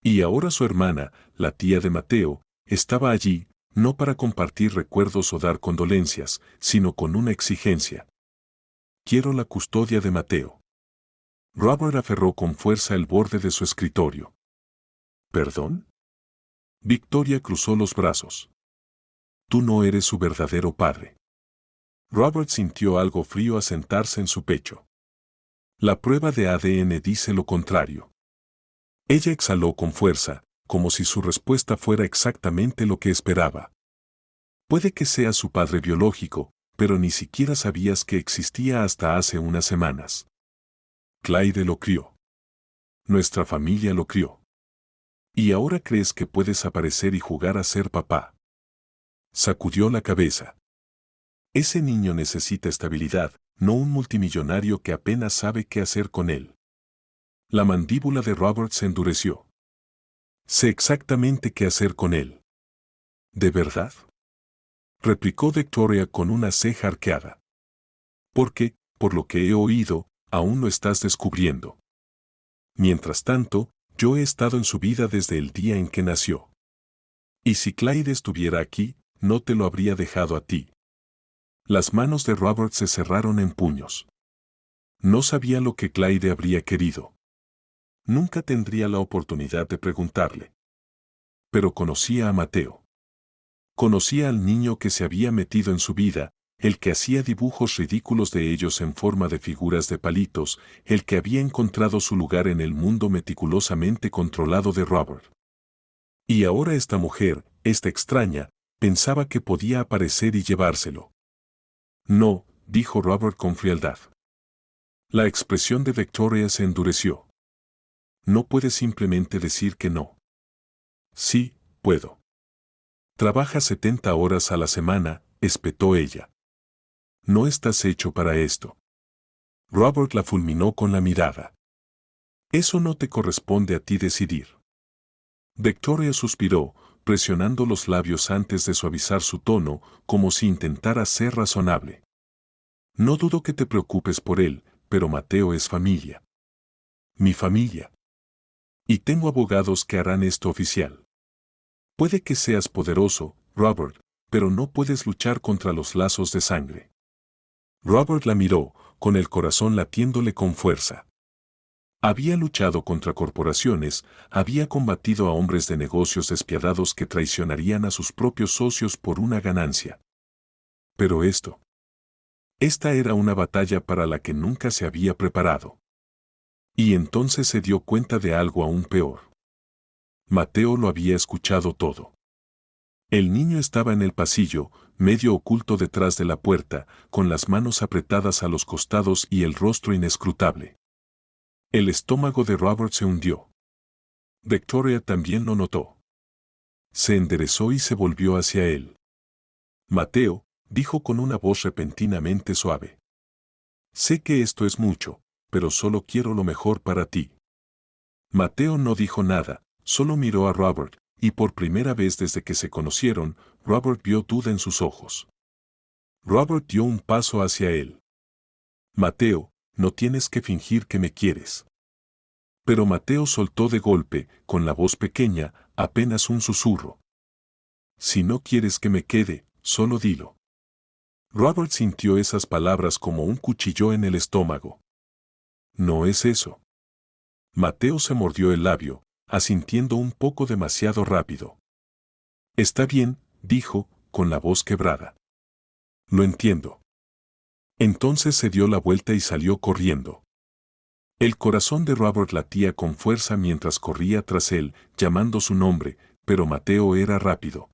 Y ahora su hermana, la tía de Mateo, estaba allí, no para compartir recuerdos o dar condolencias, sino con una exigencia. «Quiero la custodia de Mateo». Robert aferró con fuerza el borde de su escritorio. «¿Perdón?». Victoria cruzó los brazos. «Tú no eres su verdadero padre». Robert sintió algo frío asentarse en su pecho. «La prueba de ADN dice lo contrario». Ella exhaló con fuerza, como si su respuesta fuera exactamente lo que esperaba. «Puede que sea su padre biológico, pero ni siquiera sabías que existía hasta hace unas semanas. Clyde lo crió. Nuestra familia lo crió. ¿Y ahora crees que puedes aparecer y jugar a ser papá?». Sacudió la cabeza. «Ese niño necesita estabilidad, no un multimillonario que apenas sabe qué hacer con él». La mandíbula de Robert se endureció. «Sé exactamente qué hacer con él». «¿De verdad?», replicó Victoria con una ceja arqueada. «Porque, por lo que he oído, aún lo estás descubriendo. Mientras tanto, yo he estado en su vida desde el día en que nació. Y si Clyde estuviera aquí, no te lo habría dejado a ti». Las manos de Robert se cerraron en puños. No sabía lo que Clyde habría querido. Nunca tendría la oportunidad de preguntarle. Pero conocía a Mateo. Conocía al niño que se había metido en su vida, el que hacía dibujos ridículos de ellos en forma de figuras de palitos, el que había encontrado su lugar en el mundo meticulosamente controlado de Robert. Y ahora esta mujer, esta extraña, pensaba que podía aparecer y llevárselo. «No», dijo Robert con frialdad. La expresión de Victoria se endureció. «No puedes simplemente decir que no». «Sí, puedo». «Trabaja 70 horas a la semana», espetó ella. «No estás hecho para esto». Robert la fulminó con la mirada. «Eso no te corresponde a ti decidir». Victoria suspiró, presionando los labios antes de suavizar su tono, como si intentara ser razonable. «No dudo que te preocupes por él, pero Mateo es familia. Mi familia. Y tengo abogados que harán esto oficial. Puede que seas poderoso, Robert, pero no puedes luchar contra los lazos de sangre». Robert la miró, con el corazón latiéndole con fuerza. Había luchado contra corporaciones, había combatido a hombres de negocios despiadados que traicionarían a sus propios socios por una ganancia. Pero esta era una batalla para la que nunca se había preparado. Y entonces se dio cuenta de algo aún peor. Mateo lo había escuchado todo. El niño estaba en el pasillo, medio oculto detrás de la puerta, con las manos apretadas a los costados y el rostro inescrutable. El estómago de Robert se hundió. Victoria también lo notó. Se enderezó y se volvió hacia él. Mateo, dijo con una voz repentinamente suave. Sé que esto es mucho, pero solo quiero lo mejor para ti. Mateo no dijo nada, solo miró a Robert, y por primera vez desde que se conocieron, Robert vio duda en sus ojos. Robert dio un paso hacia él. Mateo, no tienes que fingir que me quieres. Pero Mateo soltó de golpe, con la voz pequeña, apenas un susurro. Si no quieres que me quede, solo dilo. Robert sintió esas palabras como un cuchillo en el estómago. No es eso. Mateo se mordió el labio, asintiendo un poco demasiado rápido. Está bien, dijo, con la voz quebrada. Lo entiendo. Entonces se dio la vuelta y salió corriendo. El corazón de Robert latía con fuerza mientras corría tras él, llamando su nombre, pero Mateo era rápido.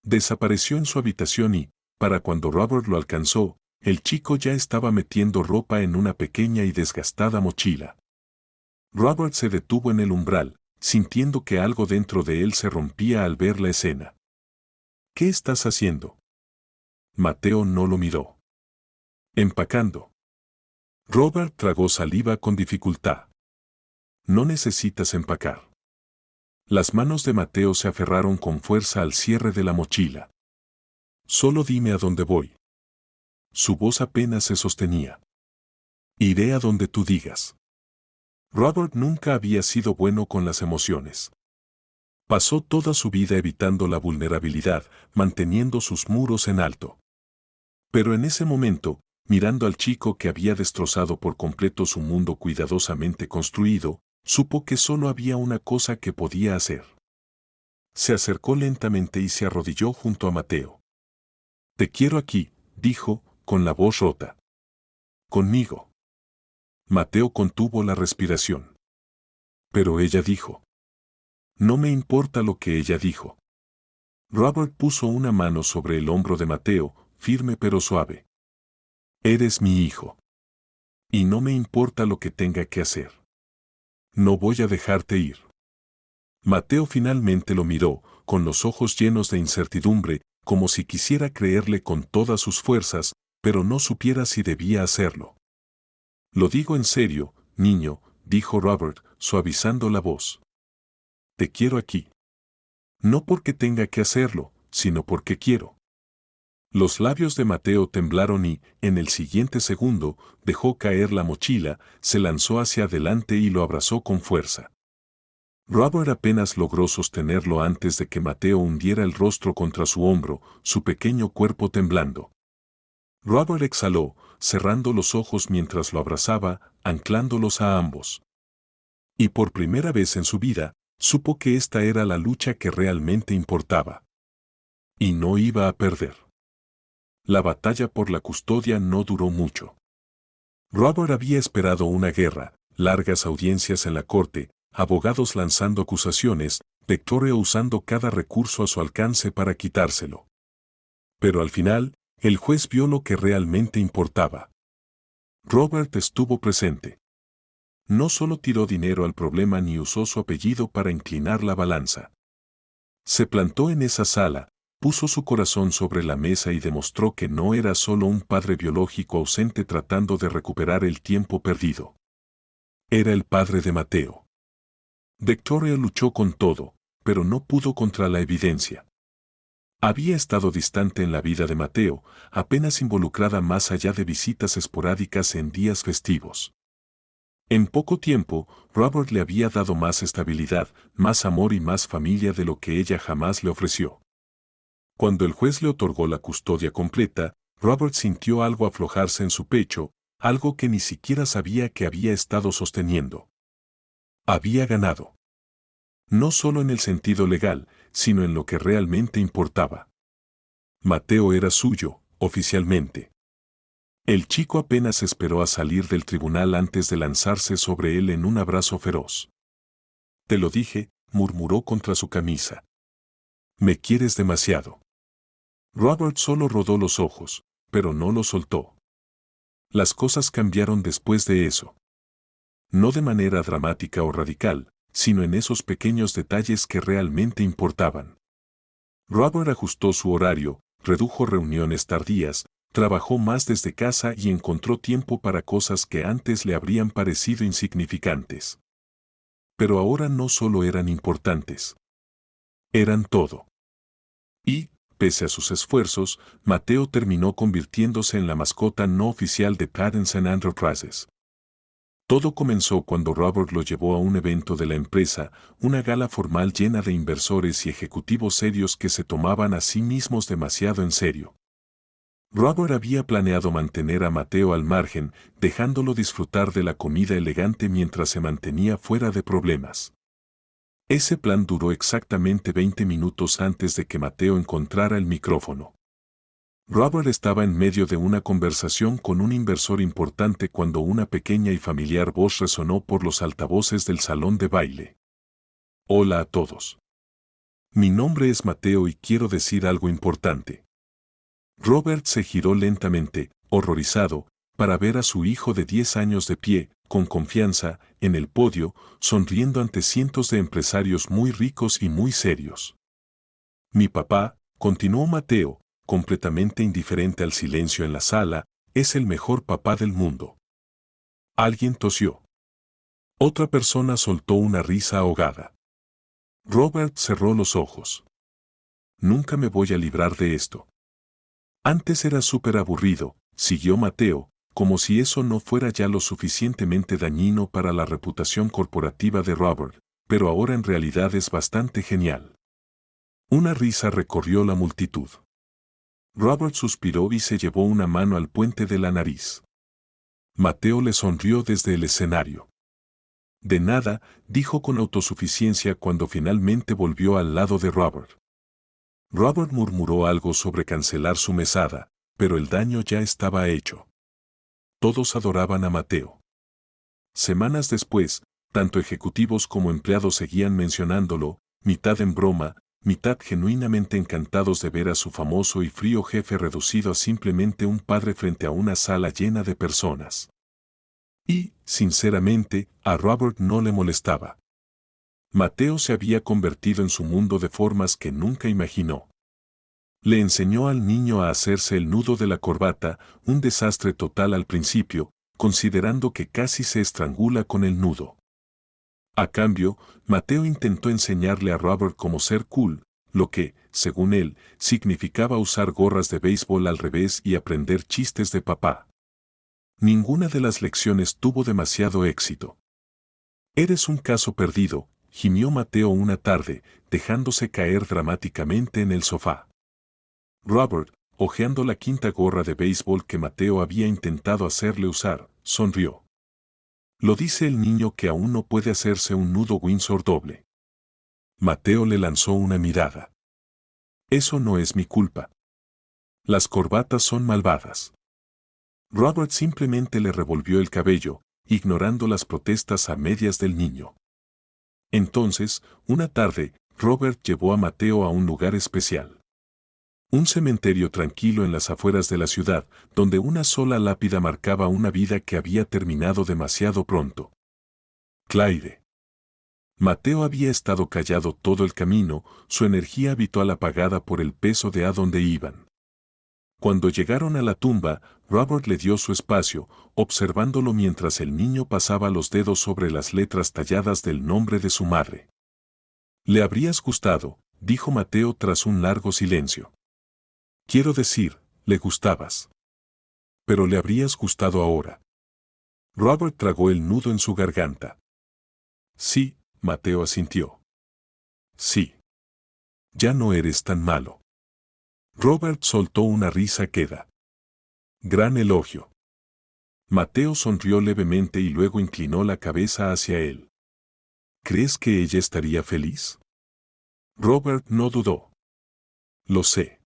Desapareció en su habitación y, para cuando Robert lo alcanzó, el chico ya estaba metiendo ropa en una pequeña y desgastada mochila. Robert se detuvo en el umbral, sintiendo que algo dentro de él se rompía al ver la escena. ¿Qué estás haciendo? Mateo no lo miró. Empacando. Robert tragó saliva con dificultad. No necesitas empacar. Las manos de Mateo se aferraron con fuerza al cierre de la mochila. Solo dime a dónde voy. Su voz apenas se sostenía. Iré a donde tú digas. Robert nunca había sido bueno con las emociones. Pasó toda su vida evitando la vulnerabilidad, manteniendo sus muros en alto. Pero en ese momento, mirando al chico que había destrozado por completo su mundo cuidadosamente construido, supo que solo había una cosa que podía hacer. Se acercó lentamente y se arrodilló junto a Mateo. Te quiero aquí, dijo, con la voz rota. Conmigo. Mateo contuvo la respiración. Pero ella dijo. No me importa lo que ella dijo. Robert puso una mano sobre el hombro de Mateo, firme pero suave. Eres mi hijo. Y no me importa lo que tenga que hacer. No voy a dejarte ir. Mateo finalmente lo miró, con los ojos llenos de incertidumbre, como si quisiera creerle con todas sus fuerzas, pero no supiera si debía hacerlo. Lo digo en serio, niño, dijo Robert, suavizando la voz. Te quiero aquí. No porque tenga que hacerlo, sino porque quiero. Los labios de Mateo temblaron y, en el siguiente segundo, dejó caer la mochila, se lanzó hacia adelante y lo abrazó con fuerza. Robert apenas logró sostenerlo antes de que Mateo hundiera el rostro contra su hombro, su pequeño cuerpo temblando. Robert exhaló, cerrando los ojos mientras lo abrazaba, anclándolos a ambos. Y por primera vez en su vida, supo que esta era la lucha que realmente importaba. Y no iba a perder. La batalla por la custodia no duró mucho. Robert había esperado una guerra, largas audiencias en la corte, abogados lanzando acusaciones, Victoria usando cada recurso a su alcance para quitárselo. Pero al final, el juez vio lo que realmente importaba. Robert estuvo presente. No solo tiró dinero al problema ni usó su apellido para inclinar la balanza. Se plantó en esa sala, puso su corazón sobre la mesa y demostró que no era solo un padre biológico ausente tratando de recuperar el tiempo perdido. Era el padre de Mateo. Victoria luchó con todo, pero no pudo contra la evidencia. Había estado distante en la vida de Mateo, apenas involucrada más allá de visitas esporádicas en días festivos. En poco tiempo, Robert le había dado más estabilidad, más amor y más familia de lo que ella jamás le ofreció. Cuando el juez le otorgó la custodia completa, Robert sintió algo aflojarse en su pecho, algo que ni siquiera sabía que había estado sosteniendo. Había ganado. No solo en el sentido legal, sino en lo que realmente importaba. Mateo era suyo, oficialmente. El chico apenas esperó a salir del tribunal antes de lanzarse sobre él en un abrazo feroz. Te lo dije, murmuró contra su camisa. Me quieres demasiado. Robert solo rodó los ojos, pero no los soltó. Las cosas cambiaron después de eso. No de manera dramática o radical, sino en esos pequeños detalles que realmente importaban. Robert ajustó su horario, redujo reuniones tardías, trabajó más desde casa y encontró tiempo para cosas que antes le habrían parecido insignificantes. Pero ahora no solo eran importantes. Eran todo. Y, pese a sus esfuerzos, Mateo terminó convirtiéndose en la mascota no oficial de Pattinson Enterprises. Todo comenzó cuando Robert lo llevó a un evento de la empresa, una gala formal llena de inversores y ejecutivos serios que se tomaban a sí mismos demasiado en serio. Robert había planeado mantener a Mateo al margen, dejándolo disfrutar de la comida elegante mientras se mantenía fuera de problemas. Ese plan duró exactamente 20 minutos antes de que Mateo encontrara el micrófono. Robert estaba en medio de una conversación con un inversor importante cuando una pequeña y familiar voz resonó por los altavoces del salón de baile. Hola a todos. Mi nombre es Mateo y quiero decir algo importante. Robert se giró lentamente, horrorizado, para ver a su hijo de 10 años de pie, con confianza, en el podio, sonriendo ante cientos de empresarios muy ricos y muy serios. Mi papá, continuó Mateo, completamente indiferente al silencio en la sala, es el mejor papá del mundo. Alguien tosió. Otra persona soltó una risa ahogada. Robert cerró los ojos. Nunca me voy a librar de esto. Antes era súper aburrido, siguió Mateo, como si eso no fuera ya lo suficientemente dañino para la reputación corporativa de Robert, pero ahora en realidad es bastante genial. Una risa recorrió la multitud. Robert suspiró y se llevó una mano al puente de la nariz. Mateo le sonrió desde el escenario. De nada, dijo con autosuficiencia cuando finalmente volvió al lado de Robert. Robert murmuró algo sobre cancelar su mesada, pero el daño ya estaba hecho. Todos adoraban a Mateo. Semanas después, tanto ejecutivos como empleados seguían mencionándolo, mitad en broma, mitad genuinamente encantados de ver a su famoso y frío jefe reducido a simplemente un padre frente a una sala llena de personas. Y, sinceramente, a Robert no le molestaba. Mateo se había convertido en su mundo de formas que nunca imaginó. Le enseñó al niño a hacerse el nudo de la corbata, un desastre total al principio, considerando que casi se estrangula con el nudo. A cambio, Mateo intentó enseñarle a Robert cómo ser cool, lo que, según él, significaba usar gorras de béisbol al revés y aprender chistes de papá. Ninguna de las lecciones tuvo demasiado éxito. Eres un caso perdido, gimió Mateo una tarde, dejándose caer dramáticamente en el sofá. Robert, hojeando la quinta gorra de béisbol que Mateo había intentado hacerle usar, sonrió. Lo dice el niño que aún no puede hacerse un nudo Windsor doble. Mateo le lanzó una mirada. Eso no es mi culpa. Las corbatas son malvadas. Robert simplemente le revolvió el cabello, ignorando las protestas a medias del niño. Entonces, una tarde, Robert llevó a Mateo a un lugar especial. Un cementerio tranquilo en las afueras de la ciudad, donde una sola lápida marcaba una vida que había terminado demasiado pronto. Claire. Mateo había estado callado todo el camino, su energía habitual apagada por el peso de a dónde iban. Cuando llegaron a la tumba, Robert le dio su espacio, observándolo mientras el niño pasaba los dedos sobre las letras talladas del nombre de su madre. Le habrías gustado, dijo Mateo tras un largo silencio. Quiero decir, le gustabas. Pero le habrías gustado ahora. Robert tragó el nudo en su garganta. Sí, Mateo asintió. Sí. Ya no eres tan malo. Robert soltó una risa queda. Gran elogio. Mateo sonrió levemente y luego inclinó la cabeza hacia él. ¿Crees que ella estaría feliz? Robert no dudó. Lo sé.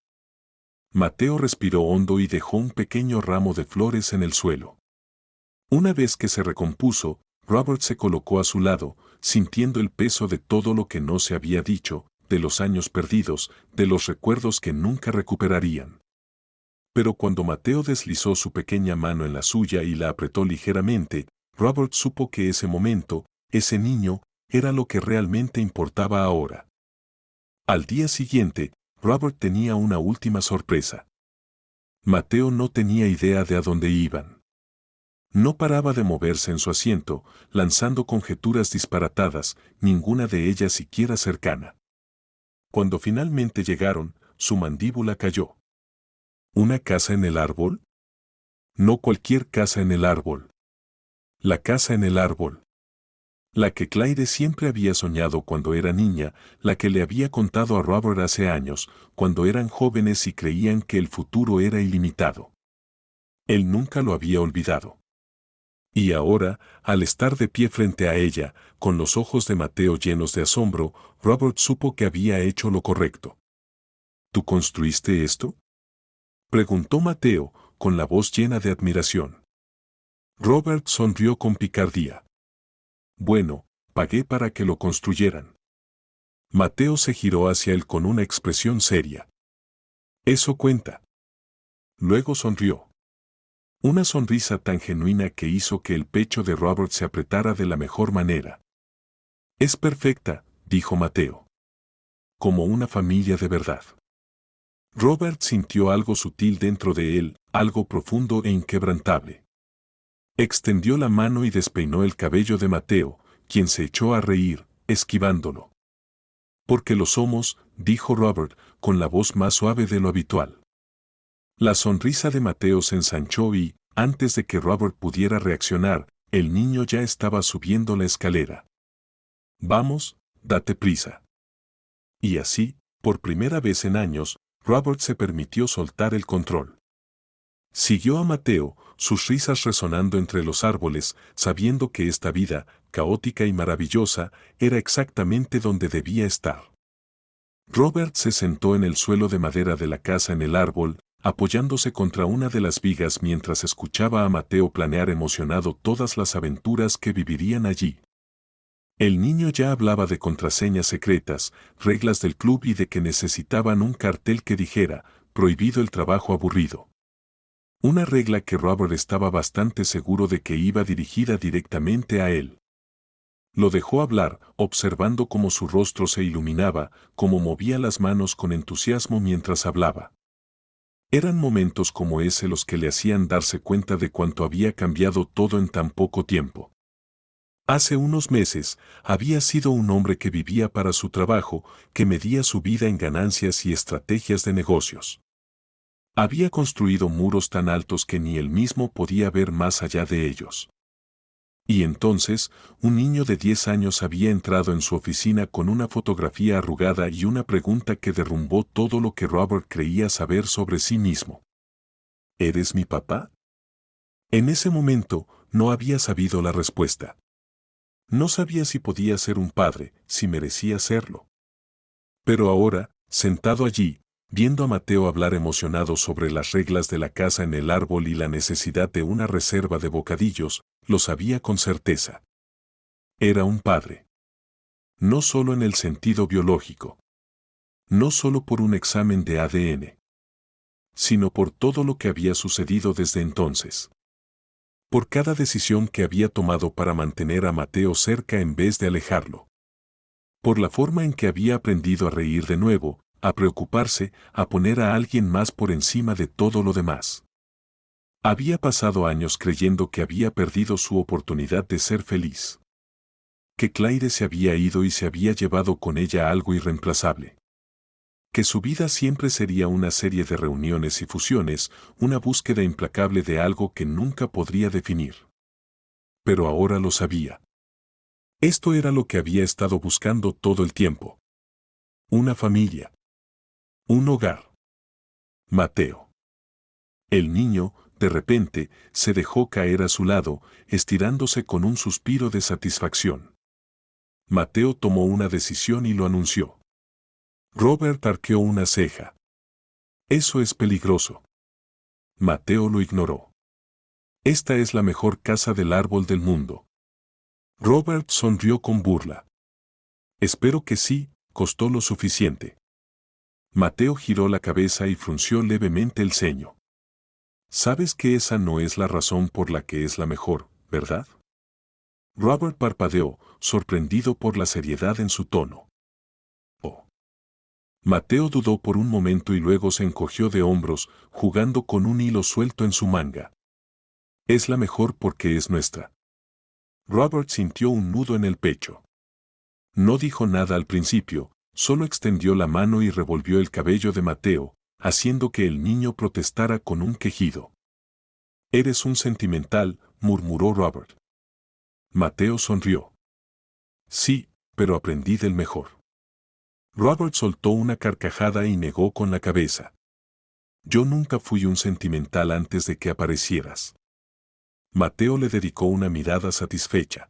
Mateo respiró hondo y dejó un pequeño ramo de flores en el suelo. Una vez que se recompuso, Robert se colocó a su lado, sintiendo el peso de todo lo que no se había dicho, de los años perdidos, de los recuerdos que nunca recuperarían. Pero cuando Mateo deslizó su pequeña mano en la suya y la apretó ligeramente, Robert supo que ese momento, ese niño, era lo que realmente importaba ahora. Al día siguiente, Robert tenía una última sorpresa. Mateo no tenía idea de a dónde iban. No paraba de moverse en su asiento, lanzando conjeturas disparatadas, ninguna de ellas siquiera cercana. Cuando finalmente llegaron, su mandíbula cayó. ¿Una casa en el árbol? No cualquier casa en el árbol. La casa en el árbol. La que Claire siempre había soñado cuando era niña, la que le había contado a Robert hace años, cuando eran jóvenes y creían que el futuro era ilimitado. Él nunca lo había olvidado. Y ahora, al estar de pie frente a ella, con los ojos de Mateo llenos de asombro, Robert supo que había hecho lo correcto. ¿Tú construiste esto?, preguntó Mateo, con la voz llena de admiración. Robert sonrió con picardía. Bueno, pagué para que lo construyeran. Mateo se giró hacia él con una expresión seria. Eso cuenta. Luego sonrió. Una sonrisa tan genuina que hizo que el pecho de Robert se apretara de la mejor manera. Es perfecta, dijo Mateo. Como una familia de verdad. Robert sintió algo sutil dentro de él, algo profundo e inquebrantable. Extendió la mano y despeinó el cabello de Mateo, quien se echó a reír, esquivándolo. Porque lo somos, dijo Robert, con la voz más suave de lo habitual. La sonrisa de Mateo se ensanchó y, antes de que Robert pudiera reaccionar, el niño ya estaba subiendo la escalera. Vamos, date prisa. Y así, por primera vez en años, Robert se permitió soltar el control. Siguió a Mateo, sus risas resonando entre los árboles, sabiendo que esta vida, caótica y maravillosa, era exactamente donde debía estar. Robert se sentó en el suelo de madera de la casa en el árbol, apoyándose contra una de las vigas mientras escuchaba a Mateo planear emocionado todas las aventuras que vivirían allí. El niño ya hablaba de contraseñas secretas, reglas del club y de que necesitaban un cartel que dijera, prohibido el trabajo aburrido. Una regla que Robert estaba bastante seguro de que iba dirigida directamente a él. Lo dejó hablar, observando cómo su rostro se iluminaba, cómo movía las manos con entusiasmo mientras hablaba. Eran momentos como ese los que le hacían darse cuenta de cuánto había cambiado todo en tan poco tiempo. Hace unos meses, había sido un hombre que vivía para su trabajo, que medía su vida en ganancias y estrategias de negocios. Había construido muros tan altos que ni él mismo podía ver más allá de ellos. Y entonces, un niño de 10 años había entrado en su oficina con una fotografía arrugada y una pregunta que derrumbó todo lo que Robert creía saber sobre sí mismo. ¿Eres mi papá? En ese momento, no había sabido la respuesta. No sabía si podía ser un padre, si merecía serlo. Pero ahora, sentado allí, viendo a Mateo hablar emocionado sobre las reglas de la casa en el árbol y la necesidad de una reserva de bocadillos, lo sabía con certeza. Era un padre. No solo en el sentido biológico. No solo por un examen de ADN. Sino por todo lo que había sucedido desde entonces. Por cada decisión que había tomado para mantener a Mateo cerca en vez de alejarlo. Por la forma en que había aprendido a reír de nuevo, a preocuparse, a poner a alguien más por encima de todo lo demás. Había pasado años creyendo que había perdido su oportunidad de ser feliz. Que Claire se había ido y se había llevado con ella algo irreemplazable. Que su vida siempre sería una serie de reuniones y fusiones, una búsqueda implacable de algo que nunca podría definir. Pero ahora lo sabía. Esto era lo que había estado buscando todo el tiempo. Una familia. Un hogar. Mateo. El niño, de repente, se dejó caer a su lado, estirándose con un suspiro de satisfacción. Mateo tomó una decisión y lo anunció. Robert arqueó una ceja. Eso es peligroso. Mateo lo ignoró. Esta es la mejor casa del árbol del mundo. Robert sonrió con burla. Espero que sí, costó lo suficiente. Mateo giró la cabeza y frunció levemente el ceño. Sabes que esa no es la razón por la que es la mejor, ¿verdad? Robert parpadeó, sorprendido por la seriedad en su tono. Oh. Mateo dudó por un momento y luego se encogió de hombros, jugando con un hilo suelto en su manga. Es la mejor porque es nuestra. Robert sintió un nudo en el pecho. No dijo nada al principio, solo extendió la mano y revolvió el cabello de Mateo, haciendo que el niño protestara con un quejido. Eres un sentimental, murmuró Robert. Mateo sonrió. Sí, pero aprendí del mejor. Robert soltó una carcajada y negó con la cabeza. Yo nunca fui un sentimental antes de que aparecieras. Mateo le dedicó una mirada satisfecha.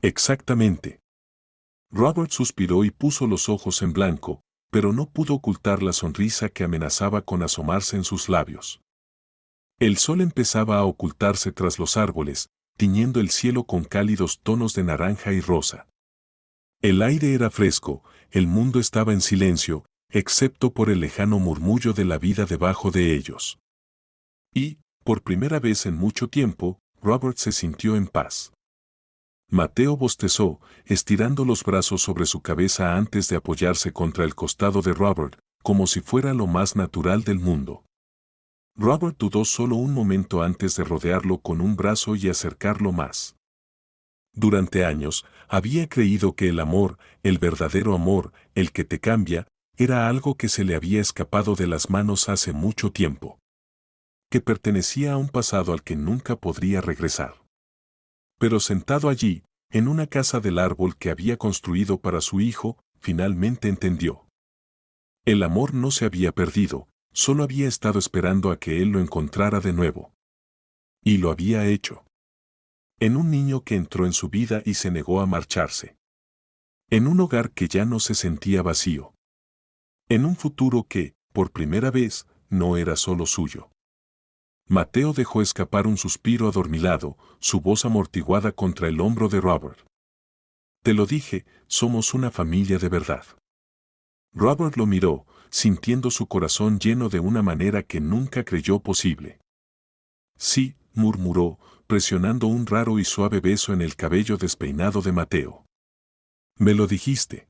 Exactamente. Robert suspiró y puso los ojos en blanco, pero no pudo ocultar la sonrisa que amenazaba con asomarse en sus labios. El sol empezaba a ocultarse tras los árboles, tiñendo el cielo con cálidos tonos de naranja y rosa. El aire era fresco, el mundo estaba en silencio, excepto por el lejano murmullo de la vida debajo de ellos. Y, por primera vez en mucho tiempo, Robert se sintió en paz. Mateo bostezó, estirando los brazos sobre su cabeza antes de apoyarse contra el costado de Robert, como si fuera lo más natural del mundo. Robert dudó solo un momento antes de rodearlo con un brazo y acercarlo más. Durante años, había creído que el amor, el verdadero amor, el que te cambia, era algo que se le había escapado de las manos hace mucho tiempo. Que pertenecía a un pasado al que nunca podría regresar. Pero sentado allí, en una casa del árbol que había construido para su hijo, finalmente entendió. El amor no se había perdido, solo había estado esperando a que él lo encontrara de nuevo. Y lo había hecho. En un niño que entró en su vida y se negó a marcharse. En un hogar que ya no se sentía vacío. En un futuro que, por primera vez, no era solo suyo. Mateo dejó escapar un suspiro adormilado, su voz amortiguada contra el hombro de Robert. Te lo dije, somos una familia de verdad. Robert lo miró, sintiendo su corazón lleno de una manera que nunca creyó posible. Sí, murmuró, presionando un raro y suave beso en el cabello despeinado de Mateo. Me lo dijiste.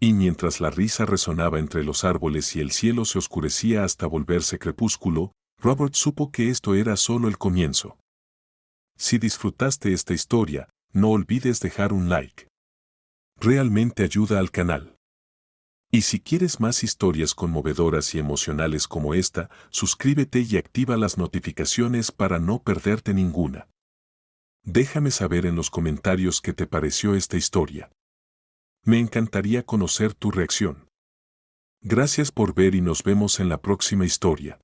Y mientras la risa resonaba entre los árboles y el cielo se oscurecía hasta volverse crepúsculo, Robert supo que esto era solo el comienzo. Si disfrutaste esta historia, no olvides dejar un like. Realmente ayuda al canal. Y si quieres más historias conmovedoras y emocionales como esta, suscríbete y activa las notificaciones para no perderte ninguna. Déjame saber en los comentarios qué te pareció esta historia. Me encantaría conocer tu reacción. Gracias por ver y nos vemos en la próxima historia.